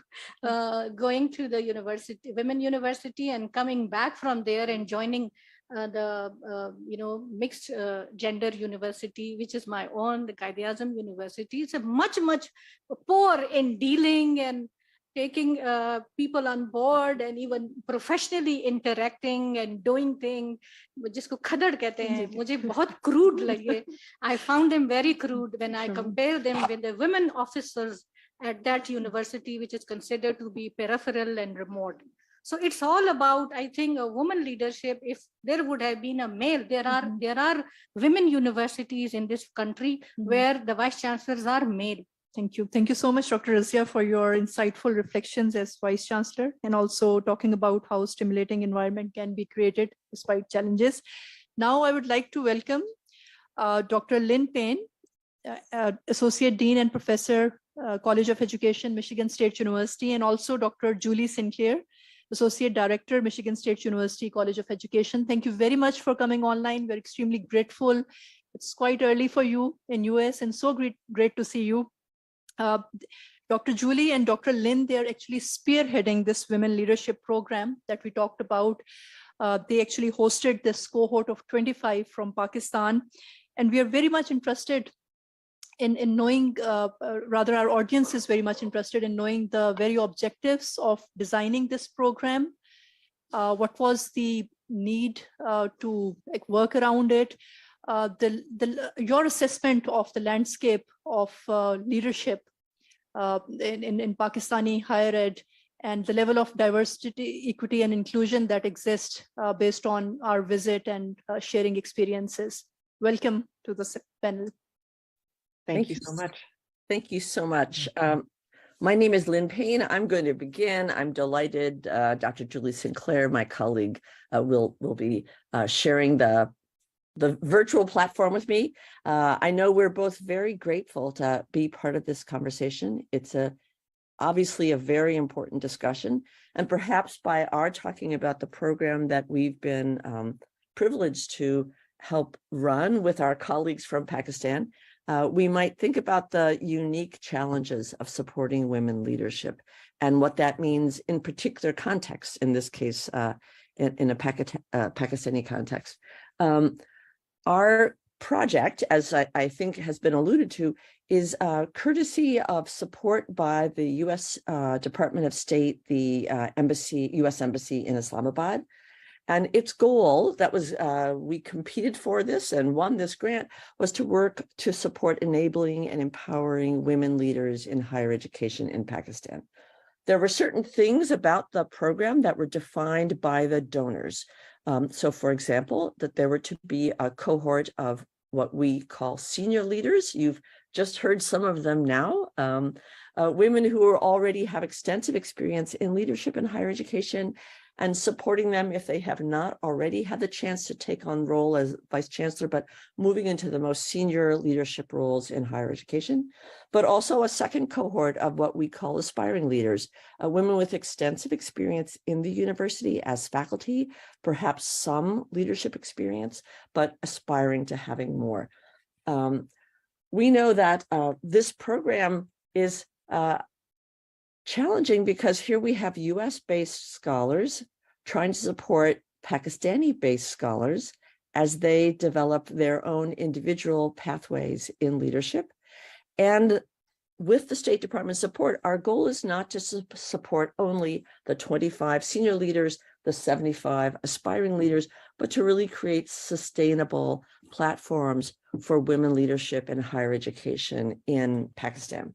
going to the university, women university, and coming back from there and joining the mixed gender university, which is my own, the Qaid-e-Azam University. It's a much poor in dealing and taking people on board and even professionally interacting and doing things. जिसको खदड़ कहते हैं, मुझे बहुत crude लगे. I found them very crude when I compare them with the women officers at that university, which is considered to be peripheral and remote. So it's all about, I think, a woman leadership. If there would have been a male, there are women universities in this country where the vice chancellors are male. Thank you. Thank you so much, Dr. Razia, for your insightful reflections as Vice Chancellor, and also talking about how stimulating environment can be created despite challenges. Now I would like to welcome Dr. Lynn Payne, Associate Dean and Professor, College of Education, Michigan State University, and also Dr. Julie Sinclair, Associate Director, Michigan State University College of Education. Thank you very much for coming online. We're extremely grateful. It's quite early for you in US, and so great to see you. Dr. Julie and Dr. Lynn, they are actually spearheading this women leadership program that we talked about. They actually hosted this cohort of 25 from Pakistan. And we are very much interested in knowing, rather our audience is very much interested in knowing the very objectives of designing this program. What was the need to work around it? Your assessment of the landscape of leadership in Pakistani higher ed, and the level of diversity, equity, and inclusion that exists based on our visit and sharing experiences. Welcome to the panel. Thank you so much. Thank you so much. My name is Lynn Payne. I'm going to begin. I'm delighted Dr. Julie Sinclair, my colleague, will be sharing the virtual platform with me. I know we're both very grateful to be part of this conversation. It's obviously a very important discussion, and perhaps by our talking about the program that we've been privileged to help run with our colleagues from Pakistan, we might think about the unique challenges of supporting women leadership and what that means in particular contexts, in this case, in a Pakistani context. Our project, as I think has been alluded to, is courtesy of support by the U.S. Department of State, the U.S. Embassy in Islamabad. And its goal that was, we competed for this and won this grant, was to work to support enabling and empowering women leaders in higher education in Pakistan. There were certain things about the program that were defined by the donors. So for example, that there were to be a cohort of what we call senior leaders. You've just heard some of them now. Women who already have extensive experience in leadership in higher education, and supporting them if they have not already had the chance to take on role as vice chancellor, but moving into the most senior leadership roles in higher education. But also a second cohort of what we call aspiring leaders, women with extensive experience in the university as faculty, perhaps some leadership experience, but aspiring to having more. We know that this program is challenging because here we have US-based scholars trying to support Pakistani-based scholars as they develop their own individual pathways in leadership. And with the State Department support, our goal is not to support only the 25 senior leaders, the 75 aspiring leaders, but to really create sustainable platforms for women leadership in higher education in Pakistan.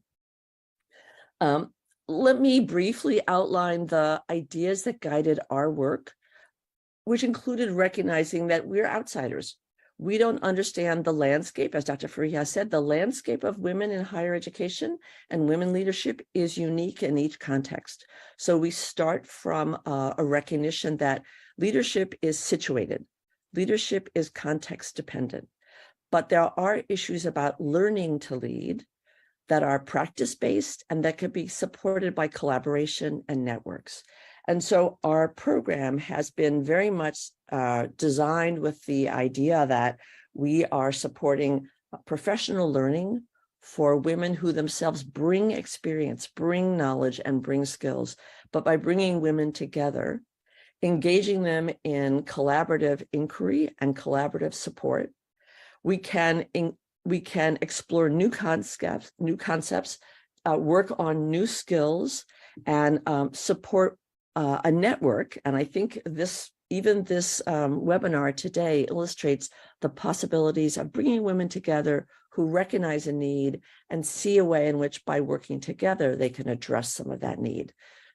Let me briefly outline the ideas that guided our work, which included recognizing that we're outsiders. We don't understand the landscape. As Dr. Fariha said, the landscape of women in higher education and women leadership is unique in each context. So we start from a recognition that leadership is situated. Leadership is context dependent. But there are issues about learning to lead that are practice-based and that could be supported by collaboration and networks. And so our program has been very much designed with the idea that we are supporting professional learning for women who themselves bring experience, bring knowledge, and bring skills. But by bringing women together, engaging them in collaborative inquiry and collaborative support, we can explore new concepts, work on new skills, and support a network. And I think this webinar today illustrates the possibilities of bringing women together who recognize a need and see a way in which by working together, they can address some of that need.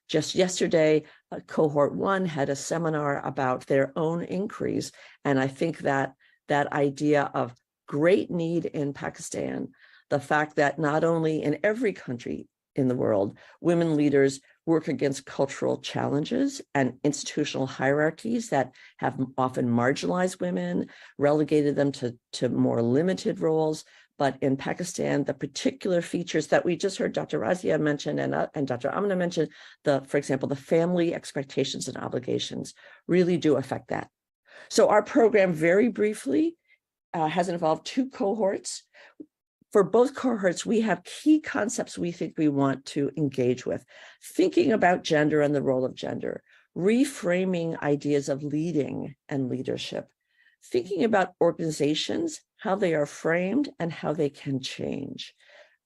Just yesterday, cohort 1 had a seminar about their own inquiries. And I think that that idea of great need in Pakistan, the fact that not only in every country in the world, women leaders work against cultural challenges and institutional hierarchies that have often marginalized women, relegated them to more limited roles. But in Pakistan, the particular features that we just heard Dr. Razia mention and Dr. Amina mention, for example, the family expectations and obligations really do affect that. So our program, very briefly, has involved 2 cohorts. For both cohorts, we have key concepts we think we want to engage with. Thinking about gender and the role of gender, reframing ideas of leading and leadership, thinking about organizations, how they are framed and how they can change,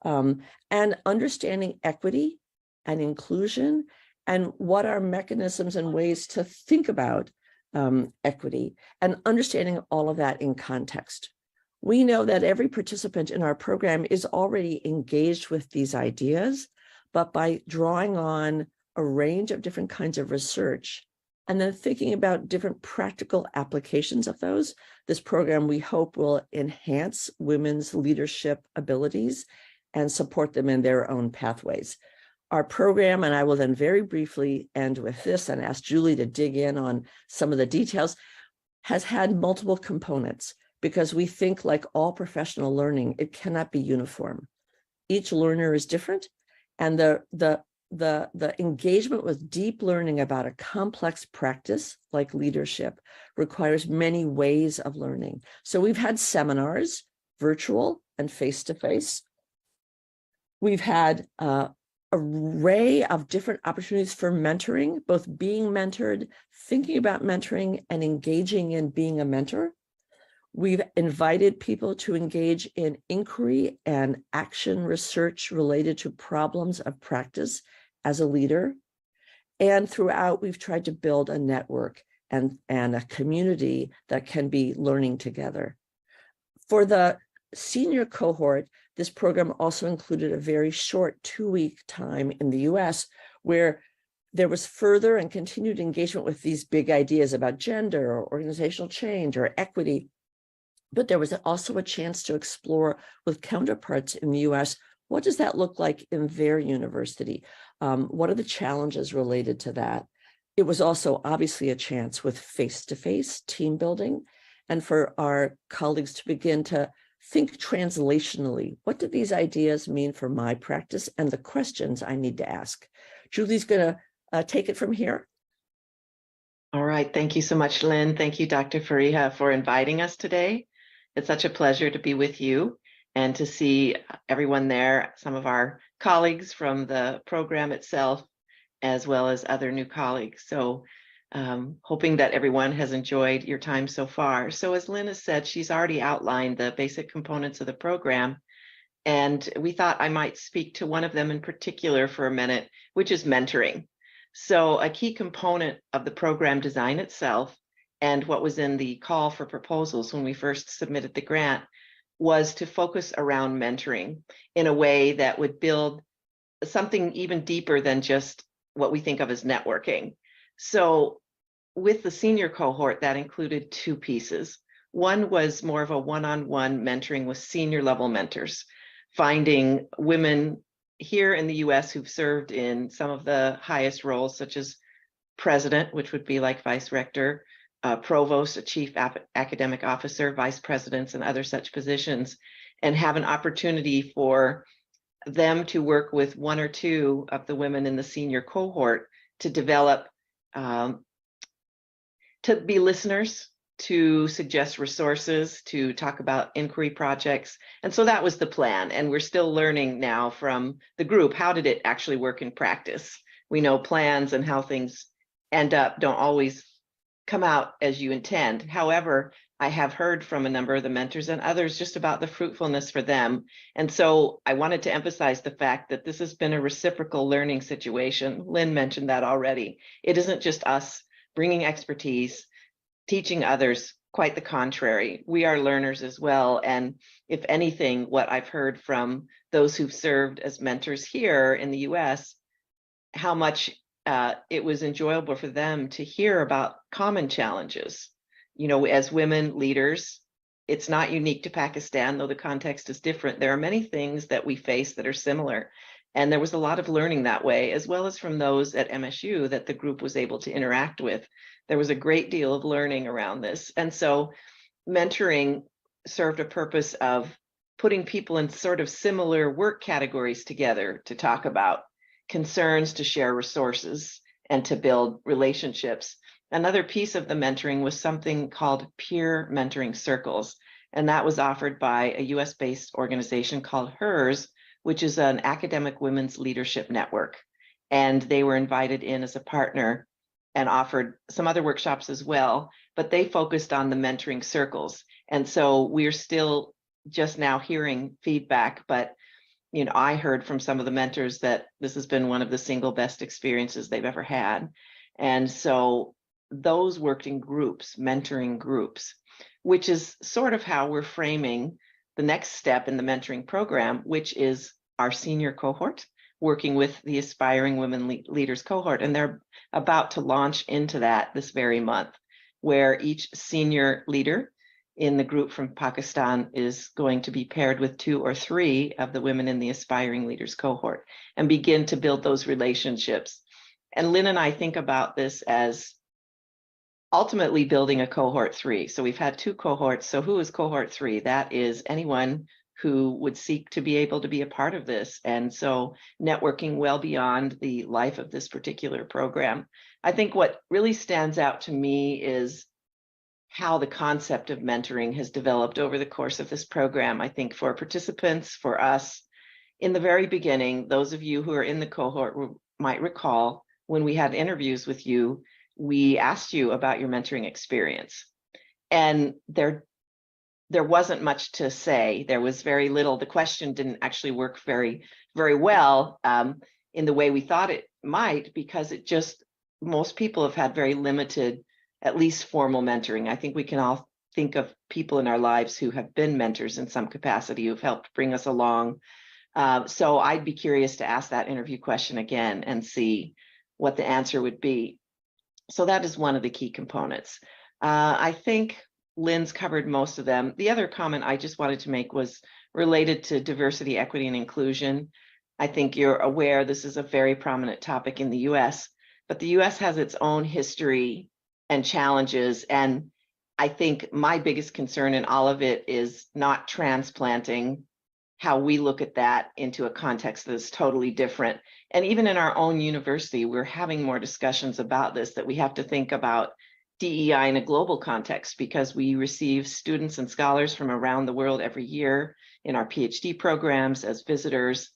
and understanding equity and inclusion and what are mechanisms and ways to think about equity, and understanding all of that in context. We know that every participant in our program is already engaged with these ideas, but by drawing on a range of different kinds of research and then thinking about different practical applications of those, this program we hope will enhance women's leadership abilities and support them in their own pathways. Our program, and I will then very briefly end with this and ask Julie to dig in on some of the details, has had multiple components because we think, like all professional learning, it cannot be uniform. Each learner is different, and the engagement with deep learning about a complex practice like leadership requires many ways of learning. So we've had seminars, virtual and face-to-face. We've had array of different opportunities for mentoring, both being mentored, thinking about mentoring, and engaging in being a mentor. We've invited people to engage in inquiry and action research related to problems of practice as a leader. And throughout, we've tried to build a network and a community that can be learning together. For the senior cohort, this program also included a very short 2-week time in the US where there was further and continued engagement with these big ideas about gender or organizational change or equity. But there was also a chance to explore with counterparts in the US, what does that look like in their university? What are the challenges related to that? It was also obviously a chance with face-to-face team building and for our colleagues to begin to think translationally. What do these ideas mean for my practice and the questions I need to ask? Julie's going to take it from here. All right. Thank you so much, Lynn. Thank you, Dr. Fariha, for inviting us today. It's such a pleasure to be with you and to see everyone there, some of our colleagues from the program itself, as well as other new colleagues. So hoping that everyone has enjoyed your time so far. So as Lynn has said, she's already outlined the basic components of the program. And we thought I might speak to one of them in particular for a minute, which is mentoring. So a key component of the program design itself and what was in the call for proposals when we first submitted the grant was to focus around mentoring in a way that would build something even deeper than just what we think of as networking. So with the senior cohort, that included two pieces. One was more of a one-on-one mentoring with senior level mentors, finding women here in the US who've served in some of the highest roles, such as president, which would be like vice rector, provost, a chief academic officer, vice presidents, and other such positions, and have an opportunity for them to work with one or two of the women in the senior cohort to develop, to be listeners, to suggest resources, to talk about inquiry projects. And so that was the plan. And we're still learning now from the group, how did it actually work in practice? We know plans and how things end up don't always come out as you intend. However, I have heard from a number of the mentors and others just about the fruitfulness for them. And so I wanted to emphasize the fact that this has been a reciprocal learning situation. Lynn mentioned that already. It isn't just us bringing expertise, teaching others, quite the contrary. We are learners as well. And if anything, what I've heard from those who've served as mentors here in the US, how much it was enjoyable for them to hear about common challenges. You know, as women leaders, it's not unique to Pakistan, though the context is different. There are many things that we face that are similar. And there was a lot of learning that way, as well as from those at MSU that the group was able to interact with. There was a great deal of learning around this. And so mentoring served a purpose of putting people in sort of similar work categories together to talk about concerns, to share resources, and to build relationships. Another piece of the mentoring was something called peer mentoring circles. And that was offered by a US-based organization called HERS, which is an academic women's leadership network. And they were invited in as a partner and offered some other workshops as well, but they focused on the mentoring circles. And so we're still just now hearing feedback, but you know, I heard from some of the mentors that this has been one of the single best experiences they've ever had. And so those worked in groups, mentoring groups, which is sort of how we're framing the next step in the mentoring program, which is our senior cohort, working with the Aspiring Women Leaders cohort. And they're about to launch into that this very month, where each senior leader in the group from Pakistan is going to be paired with 2 or 3 of the women in the Aspiring Leaders cohort and begin to build those relationships. And Lynn and I think about this as ultimately building a cohort 3. So we've had 2 cohorts. So who is cohort 3? That is anyone who would seek to be able to be a part of this. And so networking well beyond the life of this particular program. I think what really stands out to me is how the concept of mentoring has developed over the course of this program. I think for participants, for us, in the very beginning, those of you who are in the cohort might recall when we had interviews with you, we asked you about your mentoring experience. And there wasn't much to say. There was very little. The question didn't actually work very, very well in the way we thought it might, because it just, most people have had very limited, at least formal mentoring. I think we can all think of people in our lives who have been mentors in some capacity, who've helped bring us along. So I'd be curious to ask that interview question again and see what the answer would be. So that is one of the key components. I think Lynn's covered most of them. The other comment I just wanted to make was related to diversity, equity, and inclusion. I think you're aware this is a very prominent topic in the US, but the US has its own history and challenges. And I think my biggest concern in all of it is not transplanting how we look at that into a context that is totally different. And even in our own university, we're having more discussions about this, that we have to think about DEI in a global context, because we receive students and scholars from around the world every year in our PhD programs as visitors.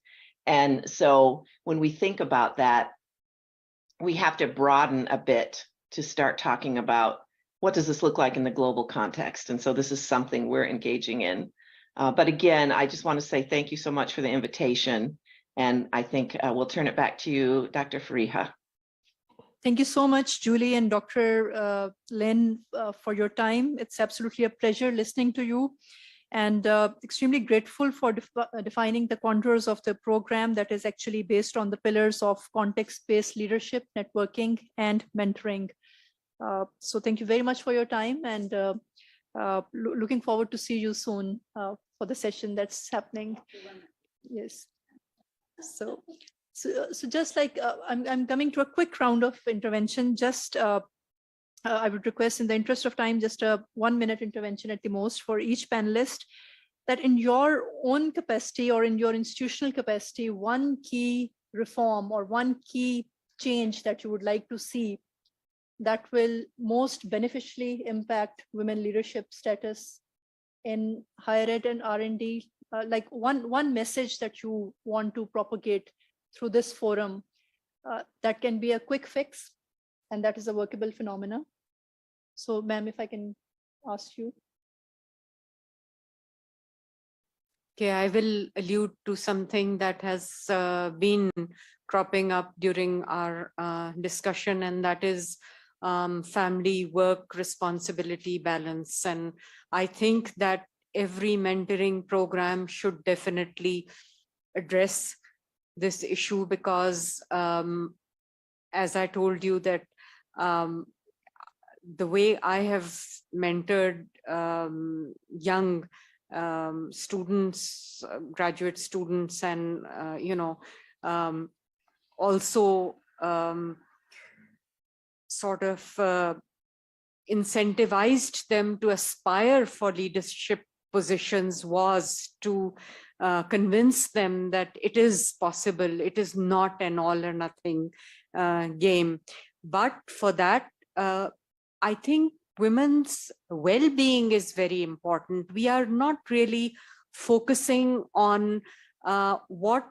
And so when we think about that, we have to broaden a bit to start talking about what does this look like in the global context. And so this is something we're engaging in. But again, I just want to say thank you so much for the invitation. And I think we'll turn it back to you, Dr. Fariha. Thank you so much, Julie and Dr. Lynn, for your time. It's absolutely a pleasure listening to you. and extremely grateful for defining the contours of the program that is actually based on the pillars of context-based leadership, networking, and mentoring. So thank you very much for your time, and looking forward to see you soon for the session that's happening. Yes. So just like I'm coming to a quick round of intervention. Just I would request, in the interest of time, just a 1-minute intervention at the most for each panelist, that in your own capacity or in your institutional capacity, one key reform or one key change that you would like to see that will most beneficially impact women leadership status in higher ed and R&D, like one message that you want to propagate through this forum, that can be a quick fix, and that is a workable phenomena. So, ma'am, if I can ask you. Okay, I will allude to something that has been cropping up during our discussion, and that is family work responsibility balance. And I think that every mentoring program should definitely address this issue, because as I told you, that the way I have mentored young students, graduate students, and also sort of incentivized them to aspire for leadership positions was to convince them that it is possible. It is not an all or nothing game. But for that, I think women's well-being is very important. We are not really focusing on what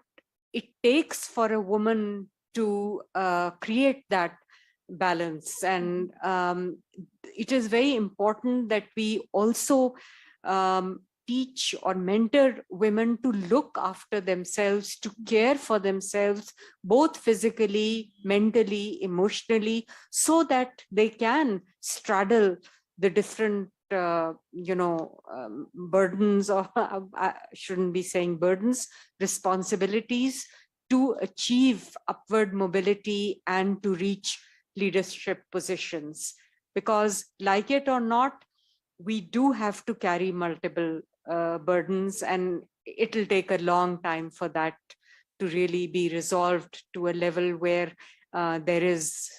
it takes for a woman to create that balance. And it is very important that we also teach or mentor women to look after themselves, to care for themselves, both physically, mentally, emotionally, so that they can straddle the different burdens, or I shouldn't be saying burdens, responsibilities, to achieve upward mobility and to reach leadership positions. Because, like it or not, we do have to carry multiple burdens, and it'll take a long time for that to really be resolved to a level where there is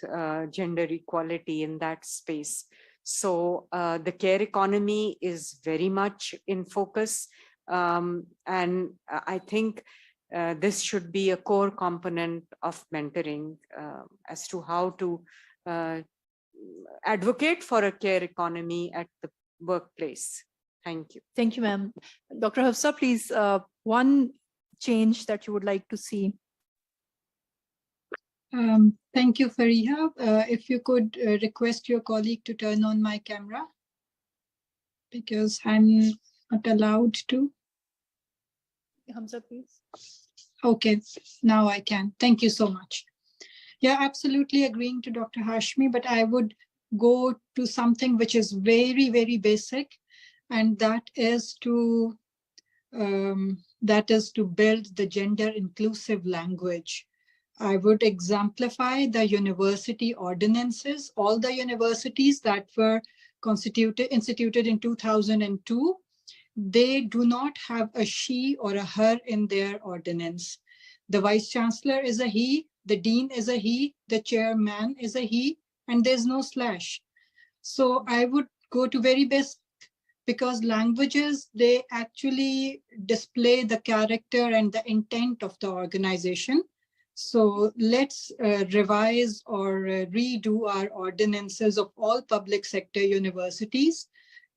gender equality in that space. So the care economy is very much in focus, and I think this should be a core component of mentoring as to how to advocate for a care economy at the workplace. Thank you. Thank you, ma'am. Dr. Hafsa, please, one change that you would like to see. Thank you, Fariha. If you could request your colleague to turn on my camera, because I'm not allowed to. Hamza, please. Okay, now I can. Thank you so much. Yeah, absolutely agreeing to Dr. Hashmi, but I would go to something which is very, very basic, and that is to build the gender inclusive language. I would exemplify the university ordinances. All the universities that were instituted in 2002, they do not have a she or a her in their ordinance. The vice chancellor is a he, the dean is a he, the chairman is a he, and there's no slash. So I would go to very best, because languages, they actually display the character and the intent of the organization. So let's revise or redo our ordinances of all public sector universities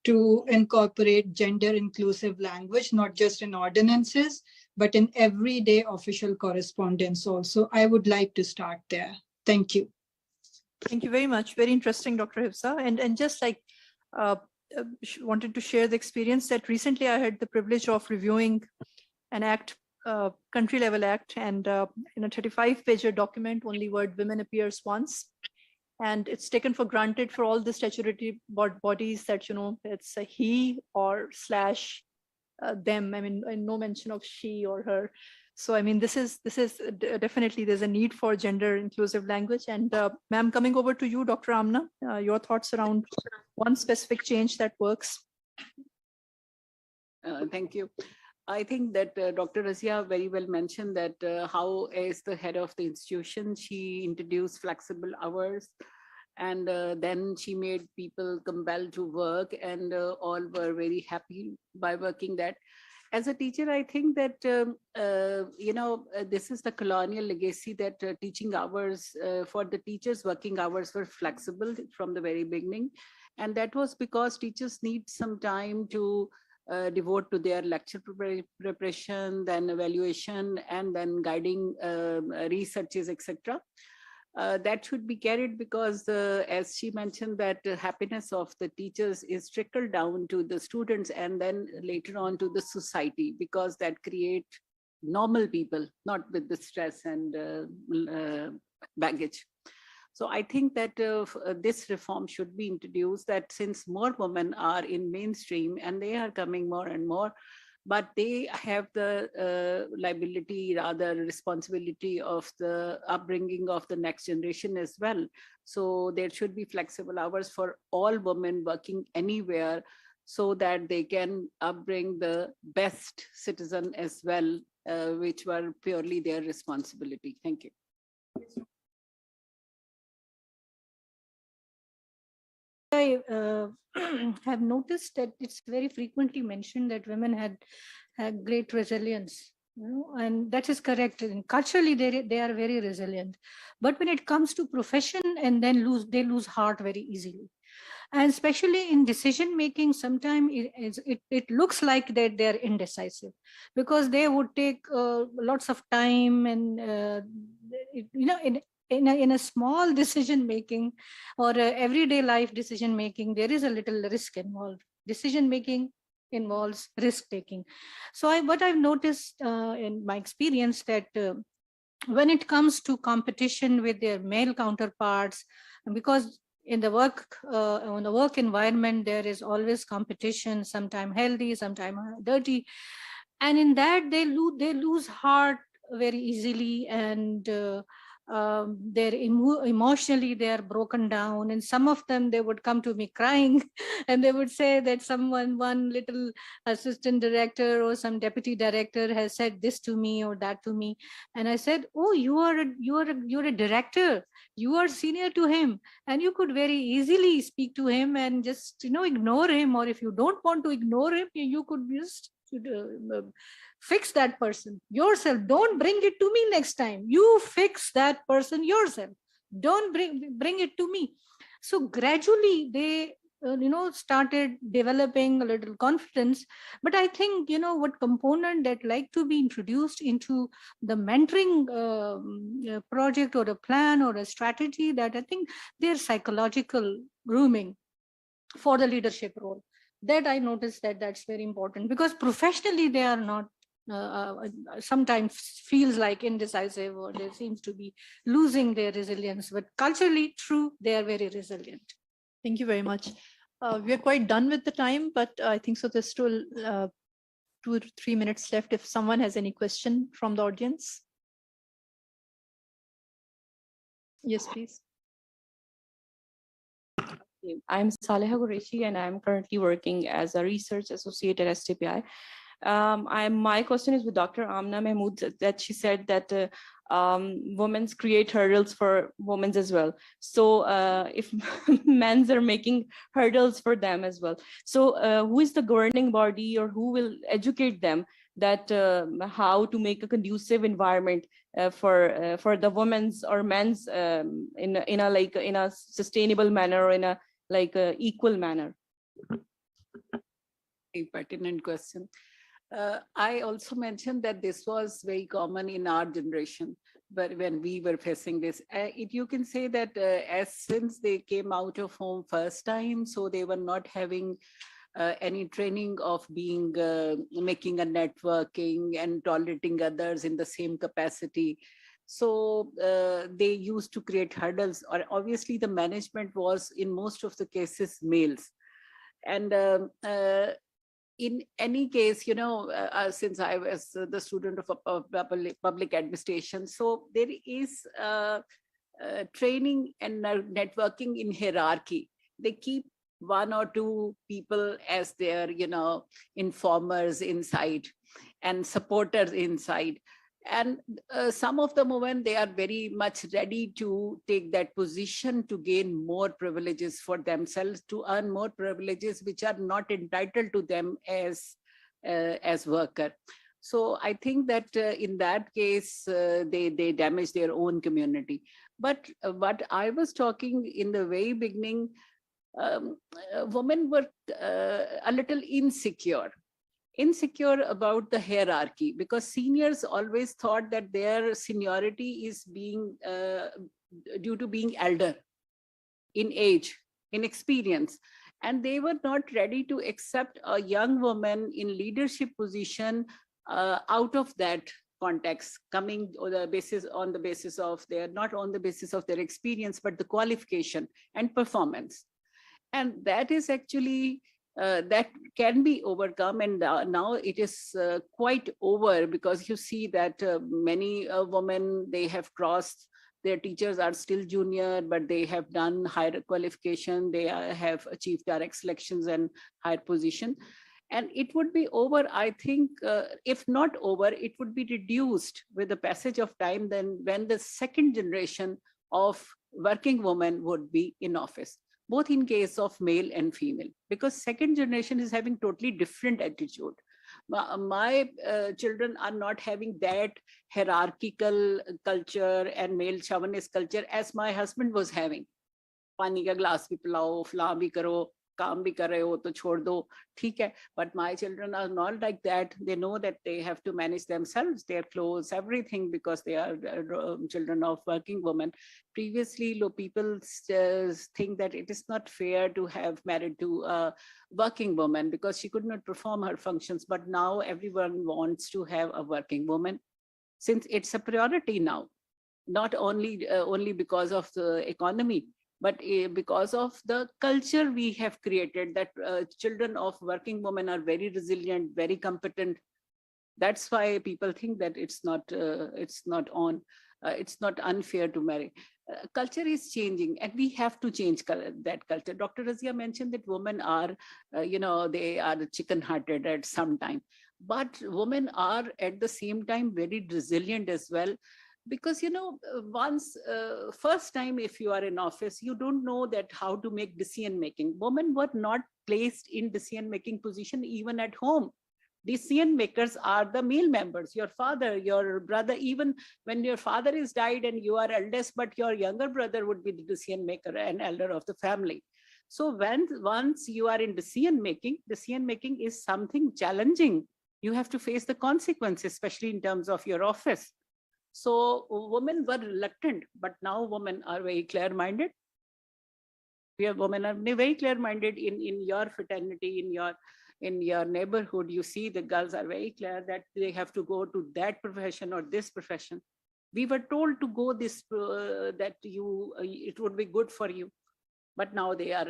to incorporate gender inclusive language, not just in ordinances, but in everyday official correspondence also. I would like to start there. Thank you. Thank you very much. Very interesting, Dr. Hafsa. And just like wanted to share the experience that recently I had the privilege of reviewing an act, country level act, and in a 35-pager document, only word women appears once. And it's taken for granted for all the statutory bodies that, it's a he or slash them. I mean, and no mention of she or her. So I mean, this is definitely, there's a need for gender inclusive language. And ma'am, coming over to you, Dr. Amna, your thoughts around one specific change that works. Thank you. I think that Dr. Razia very well mentioned that how as the head of the institution, she introduced flexible hours, and then she made people compelled to work, and all were very happy by working that. As a teacher, I think that, this is the colonial legacy that teaching hours for the teachers, working hours were flexible from the very beginning. And that was because teachers need some time to devote to their lecture preparation, then evaluation, and then guiding researches, etc. That should be carried because, as she mentioned, that happiness of the teachers is trickled down to the students and then later on to the society, because that create normal people, not with the stress and baggage. So I think that this reform should be introduced, that since more women are in mainstream and they are coming more and more, but they have the liability, rather responsibility of the upbringing of the next generation as well. So there should be flexible hours for all women working anywhere, so that they can upbring the best citizen as well, which were purely their responsibility. Thank you. I have noticed that it's very frequently mentioned that women had great resilience, and that is correct. And culturally, they are very resilient. But when it comes to profession, and then they lose heart very easily. And especially in decision making, sometimes it looks like that they're indecisive, because they would take lots of time, and in a small decision making or everyday life decision making, there is a little risk involved. Decision making involves risk taking. So what I've noticed in my experience, that when it comes to competition with their male counterparts, because in the work environment, there is always competition, sometimes healthy, sometimes dirty, and in that they lose heart very easily, and they're emotionally they are broken down. And some of them, they would come to me crying and they would say that one little assistant director or some deputy director has said this to me or that to me. And I said, oh, you're a director, you are senior to him, and you could very easily speak to him and just ignore him, or if you don't want to ignore him, you could just fix that person yourself. Don't bring it to me next time. You fix that person yourself. Don't bring it to me. So gradually they started developing a little confidence. But I think what component that like to be introduced into the mentoring project or a plan or a strategy, that I think their psychological grooming for the leadership role, that I noticed that's very important, because professionally they are not sometimes feels like indecisive, or they seems to be losing their resilience, but culturally, true, they are very resilient. Thank you very much. We are quite done with the time, but I think so there's still 2 to 3 minutes left if someone has any question from the audience. Yes, please. I'm Saleha Qureshi, and I'm currently working as a research associate at STPI. My question is with Dr. Amna Mahmood, that she said that women create hurdles for women as well. So if men are making hurdles for them as well, so who is the governing body, or who will educate them that how to make a conducive environment for the women's or men's in a sustainable manner, or in a equal manner? A pertinent question. I also mentioned that this was very common in our generation, but when we were facing this, you can say that since they came out of home first time, so they were not having any training of being making a networking and tolerating others in the same capacity. So they used to create hurdles, or obviously the management was in most of the cases males. And in any case, since I was the student of public administration, so there is training and networking in hierarchy. They keep one or two people as their, informers inside and supporters inside. And some of the women, they are very much ready to take that position to gain more privileges for themselves, to earn more privileges which are not entitled to them as worker. So I think that in that case, they damage their own community. But what I was talking in the very beginning, women were a little insecure about the hierarchy, because seniors always thought that their seniority is being due to being elder in age, in experience. And they were not ready to accept a young woman in leadership position out of that context, coming on the basis of their, not on the basis of their experience, but the qualification and performance. And that is actually that can be overcome, and now it is quite over, because you see that many women, they have crossed, their teachers are still junior, but they have done higher qualification, they have achieved direct selections and higher position. And it would be over, I think, if not over, it would be reduced with the passage of time, then when the second generation of working women would be in office, both in case of male and female, because second generation is having totally different attitude. My children are not having that hierarchical culture and male chauvinist culture as my husband was having. पानी का glass भी पिलाओ, फलां भी करो, काम भी कर रहे हो तो छोड़ दो, ठीक है. But my children are not like that. They know that they have to manage themselves, their clothes, everything, because they are children of working women. Previously, people think that it is not fair to have married to a working woman because she could not perform her functions. But now everyone wants to have a working woman, since it's a priority now, not only because of the economy, but because of the culture we have created, that children of working women are very resilient, very competent. That's why people think that it's not unfair to marry. Culture is changing, and we have to change that culture. Dr. Razia mentioned that women are, they are chicken-hearted at some time, but women are at the same time very resilient as well. Because, first time if you are in office, you don't know that how to make decision making. Women were not placed in decision making position even at home. Decision makers are the male members, your father, your brother. Even when your father is died and you are eldest, but your younger brother would be the decision maker and elder of the family. So once you are in decision making is something challenging. You have to face the consequences, especially in terms of your office. So women were reluctant, but now women are very clear-minded. Women are very clear-minded in your fraternity, in your neighborhood. You see the girls are very clear that they have to go to that profession or this profession. We were told to go this, that it would be good for you. But now they are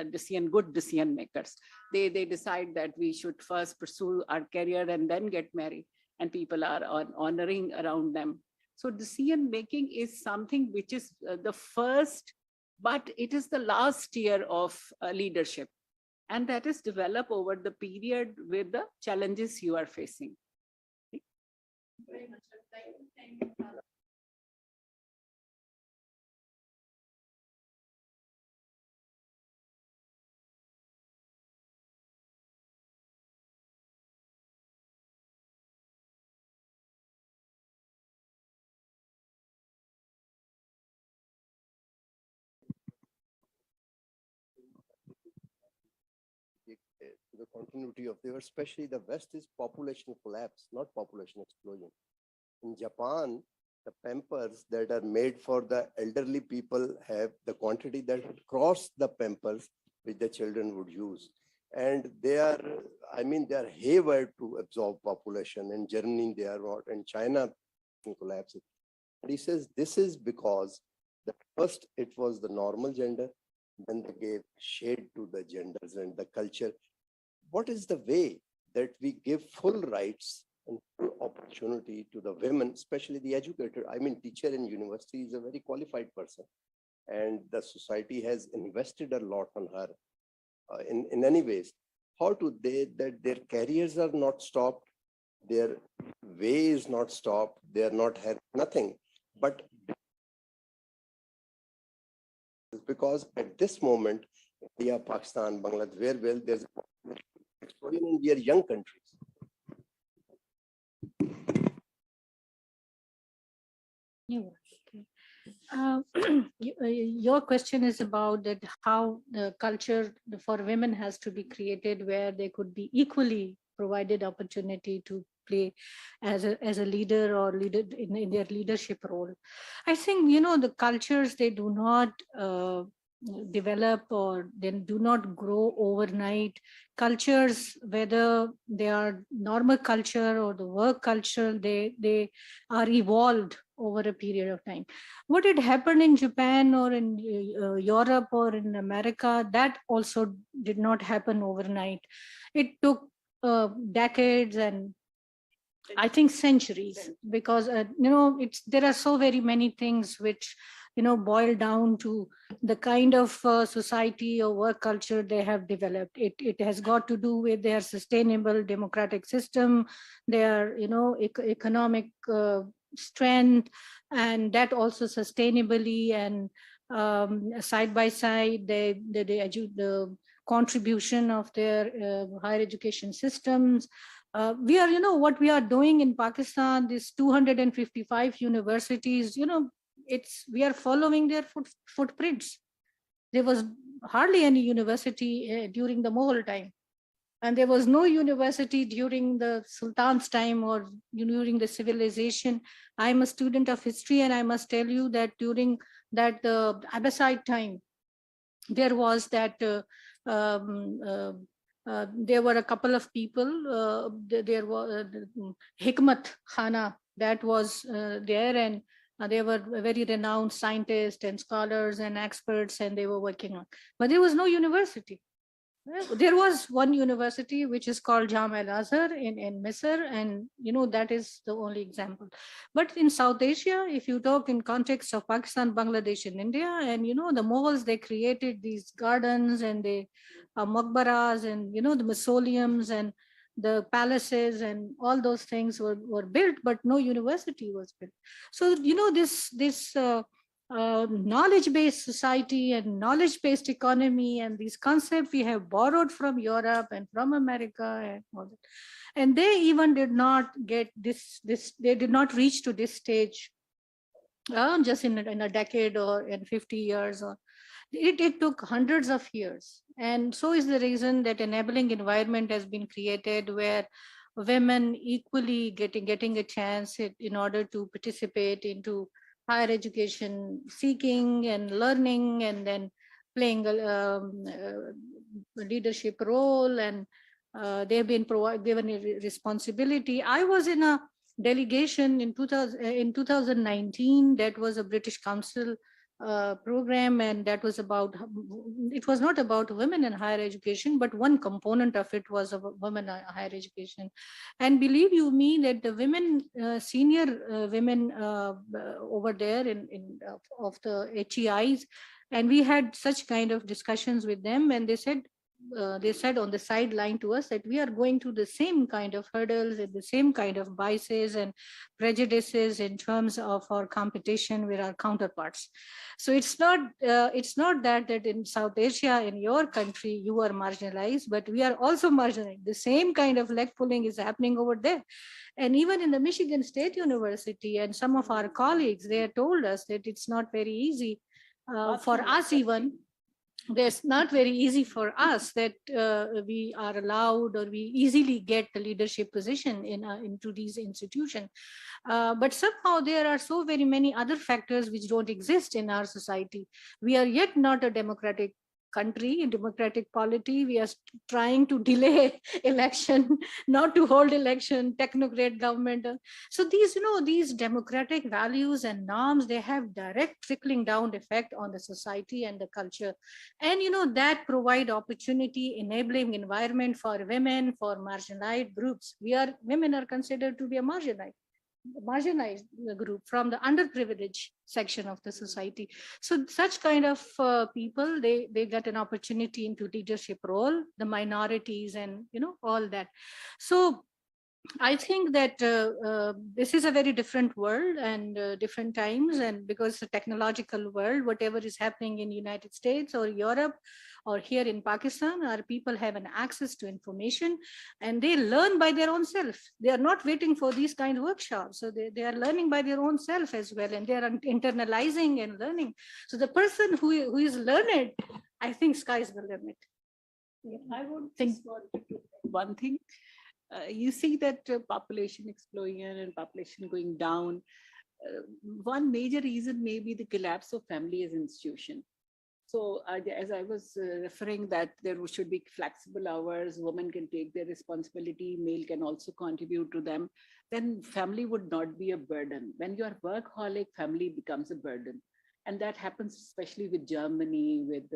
good decision makers. They decide that we should first pursue our career and then get married. And people are honoring around them. So decision making is something which is the first, but it is the last tier of leadership. And that is developed over the period with the challenges you are facing. Very much. Thank you. The continuity of there, especially the West, is population collapse, not population explosion. In Japan, the Pampers that are made for the elderly people have the quantity that would cross the Pampers which the children would use. And they are, they are haywire to absorb population. In Germany, they are not. In China, collapse. And he says this is because first it was the normal gender, then they gave shade to the genders and the culture. what is the way that we give full rights and full opportunity to the women, especially the educator? I mean, teacher in university is a very qualified person, and the society has invested a lot on her in any ways. How do they, that their careers are not stopped, their way is not stopped, they are not had nothing, but because at this moment, India, Pakistan, Bangladesh, where there's explosion in their young countries. Your question is about that how the culture for women has to be created where they could be equally provided opportunity to play as a leader or leader in their leadership role. I think, you know, the cultures, they do not develop or they do not grow overnight. Cultures, whether they are normal culture or the work culture, they are evolved over a period of time. What had happened in Japan or in Europe or in America, that also did not happen overnight. It took decades and I think centuries, because you know, there are so very many things which, you know, boil down to the kind of society or work culture they have developed. It has got to do with their sustainable democratic system, their, you know, economic strength, and that also sustainably and side by side the contribution of their higher education systems. We are, you know, what we are doing in Pakistan, these 255 universities, you know, we are following their footprints. There was hardly any university during the Mughal time. And there was no university during the Sultan's time or during the civilization. I'm a student of history, and I must tell you that during that Abbasid time, there was that there were a couple of people, there was Hikmat Khana, that was there, and they were very renowned scientists and scholars and experts, and they were working on, but there was no university. There was one university which is called Jam al-Azhar in Misr, and you know, that is the only example. But in South Asia, if you talk in context of Pakistan, Bangladesh, and India, and you know, the Mughals, they created these gardens and they maqbaras and, you know, the mausoleums and the palaces and all those things were built, but no university was built. So, you know, this knowledge-based society and knowledge-based economy and these concepts we have borrowed from Europe and from America and all that. And they even did not get they did not reach to this stage just in a decade or in 50 years, or it took hundreds of years. And so is the reason that enabling environment has been created where women equally getting a chance in order to participate into higher education, seeking and learning, and then playing a leadership role, and they've been given a responsibility. I was in a delegation in 2019 that was a British Council program, and that was about, it was not about women in higher education, but one component of it was about women in higher education. And believe you me that the women, senior women over there of the HEIs, and we had such kind of discussions with them, and they said on the sideline to us that we are going through the same kind of hurdles and the same kind of biases and prejudices in terms of our competition with our counterparts. So it's not that in South Asia, in your country, you are marginalized, but we are also marginalized. The same kind of leg pulling is happening over there. And even in the Michigan State University, and some of our colleagues, they told us that it's not very easy for us even. It's not very easy for us that we are allowed or we easily get the leadership position into these institutions. But somehow there are so very many other factors which don't exist in our society. We are yet not a democratic country, in democratic polity. We are trying to delay election, not to hold election, technocrat government. So these, these democratic values and norms, they have direct trickling down effect on the society and the culture. And, that provide opportunity, enabling environment for women, for marginalized groups. Women are considered to be a marginalized group from the underprivileged section of the society. So such kind of people, they get an opportunity into leadership role, the minorities and, all that. So I think that this is a very different world and different times, and because the technological world, whatever is happening in United States or Europe or here in Pakistan, our people have an access to information and they learn by their own self. They are not waiting for these kind of workshops. So they are learning by their own self as well, and they are internalizing and learning. So the person who is learned, I think sky is the limit. Yeah, I would think one thing. You see that population explosion and population going down. One major reason may be the collapse of family as institution. So as I was referring that there should be flexible hours, women can take their responsibility, male can also contribute to them, then family would not be a burden. When you are workaholic, family becomes a burden. And that happens especially with Germany, with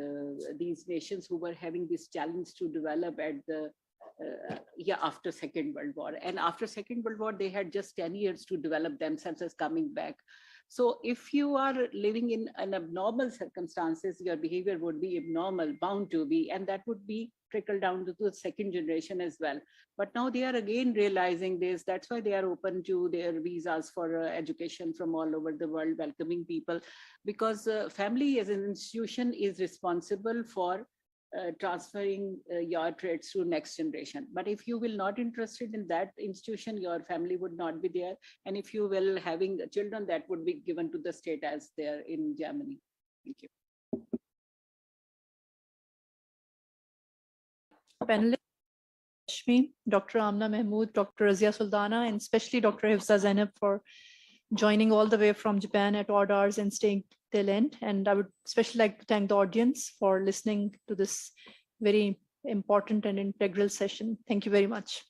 these nations who were having this challenge to develop at the after Second World War. And after Second World War, they had just 10 years to develop themselves as coming back. So if you are living in an abnormal circumstances, your behavior would be abnormal, bound to be, and that would be trickle down to the second generation as well. But now they are again realizing this. That's why they are open to their visas for education from all over the world, welcoming people, because family as an institution is responsible for transferring your traits to next generation. But if you will not interested in that institution, your family would not be there. And if you will having children, that would be given to the state as there in Germany. Thank you. Panelists, Dr. Amna Mahmood, Dr. Razia Sultana, and especially Dr. Hifza Zainab for joining all the way from Japan at odd hours and staying till end. And I would especially like to thank the audience for listening to this very important and integral session. Thank you very much.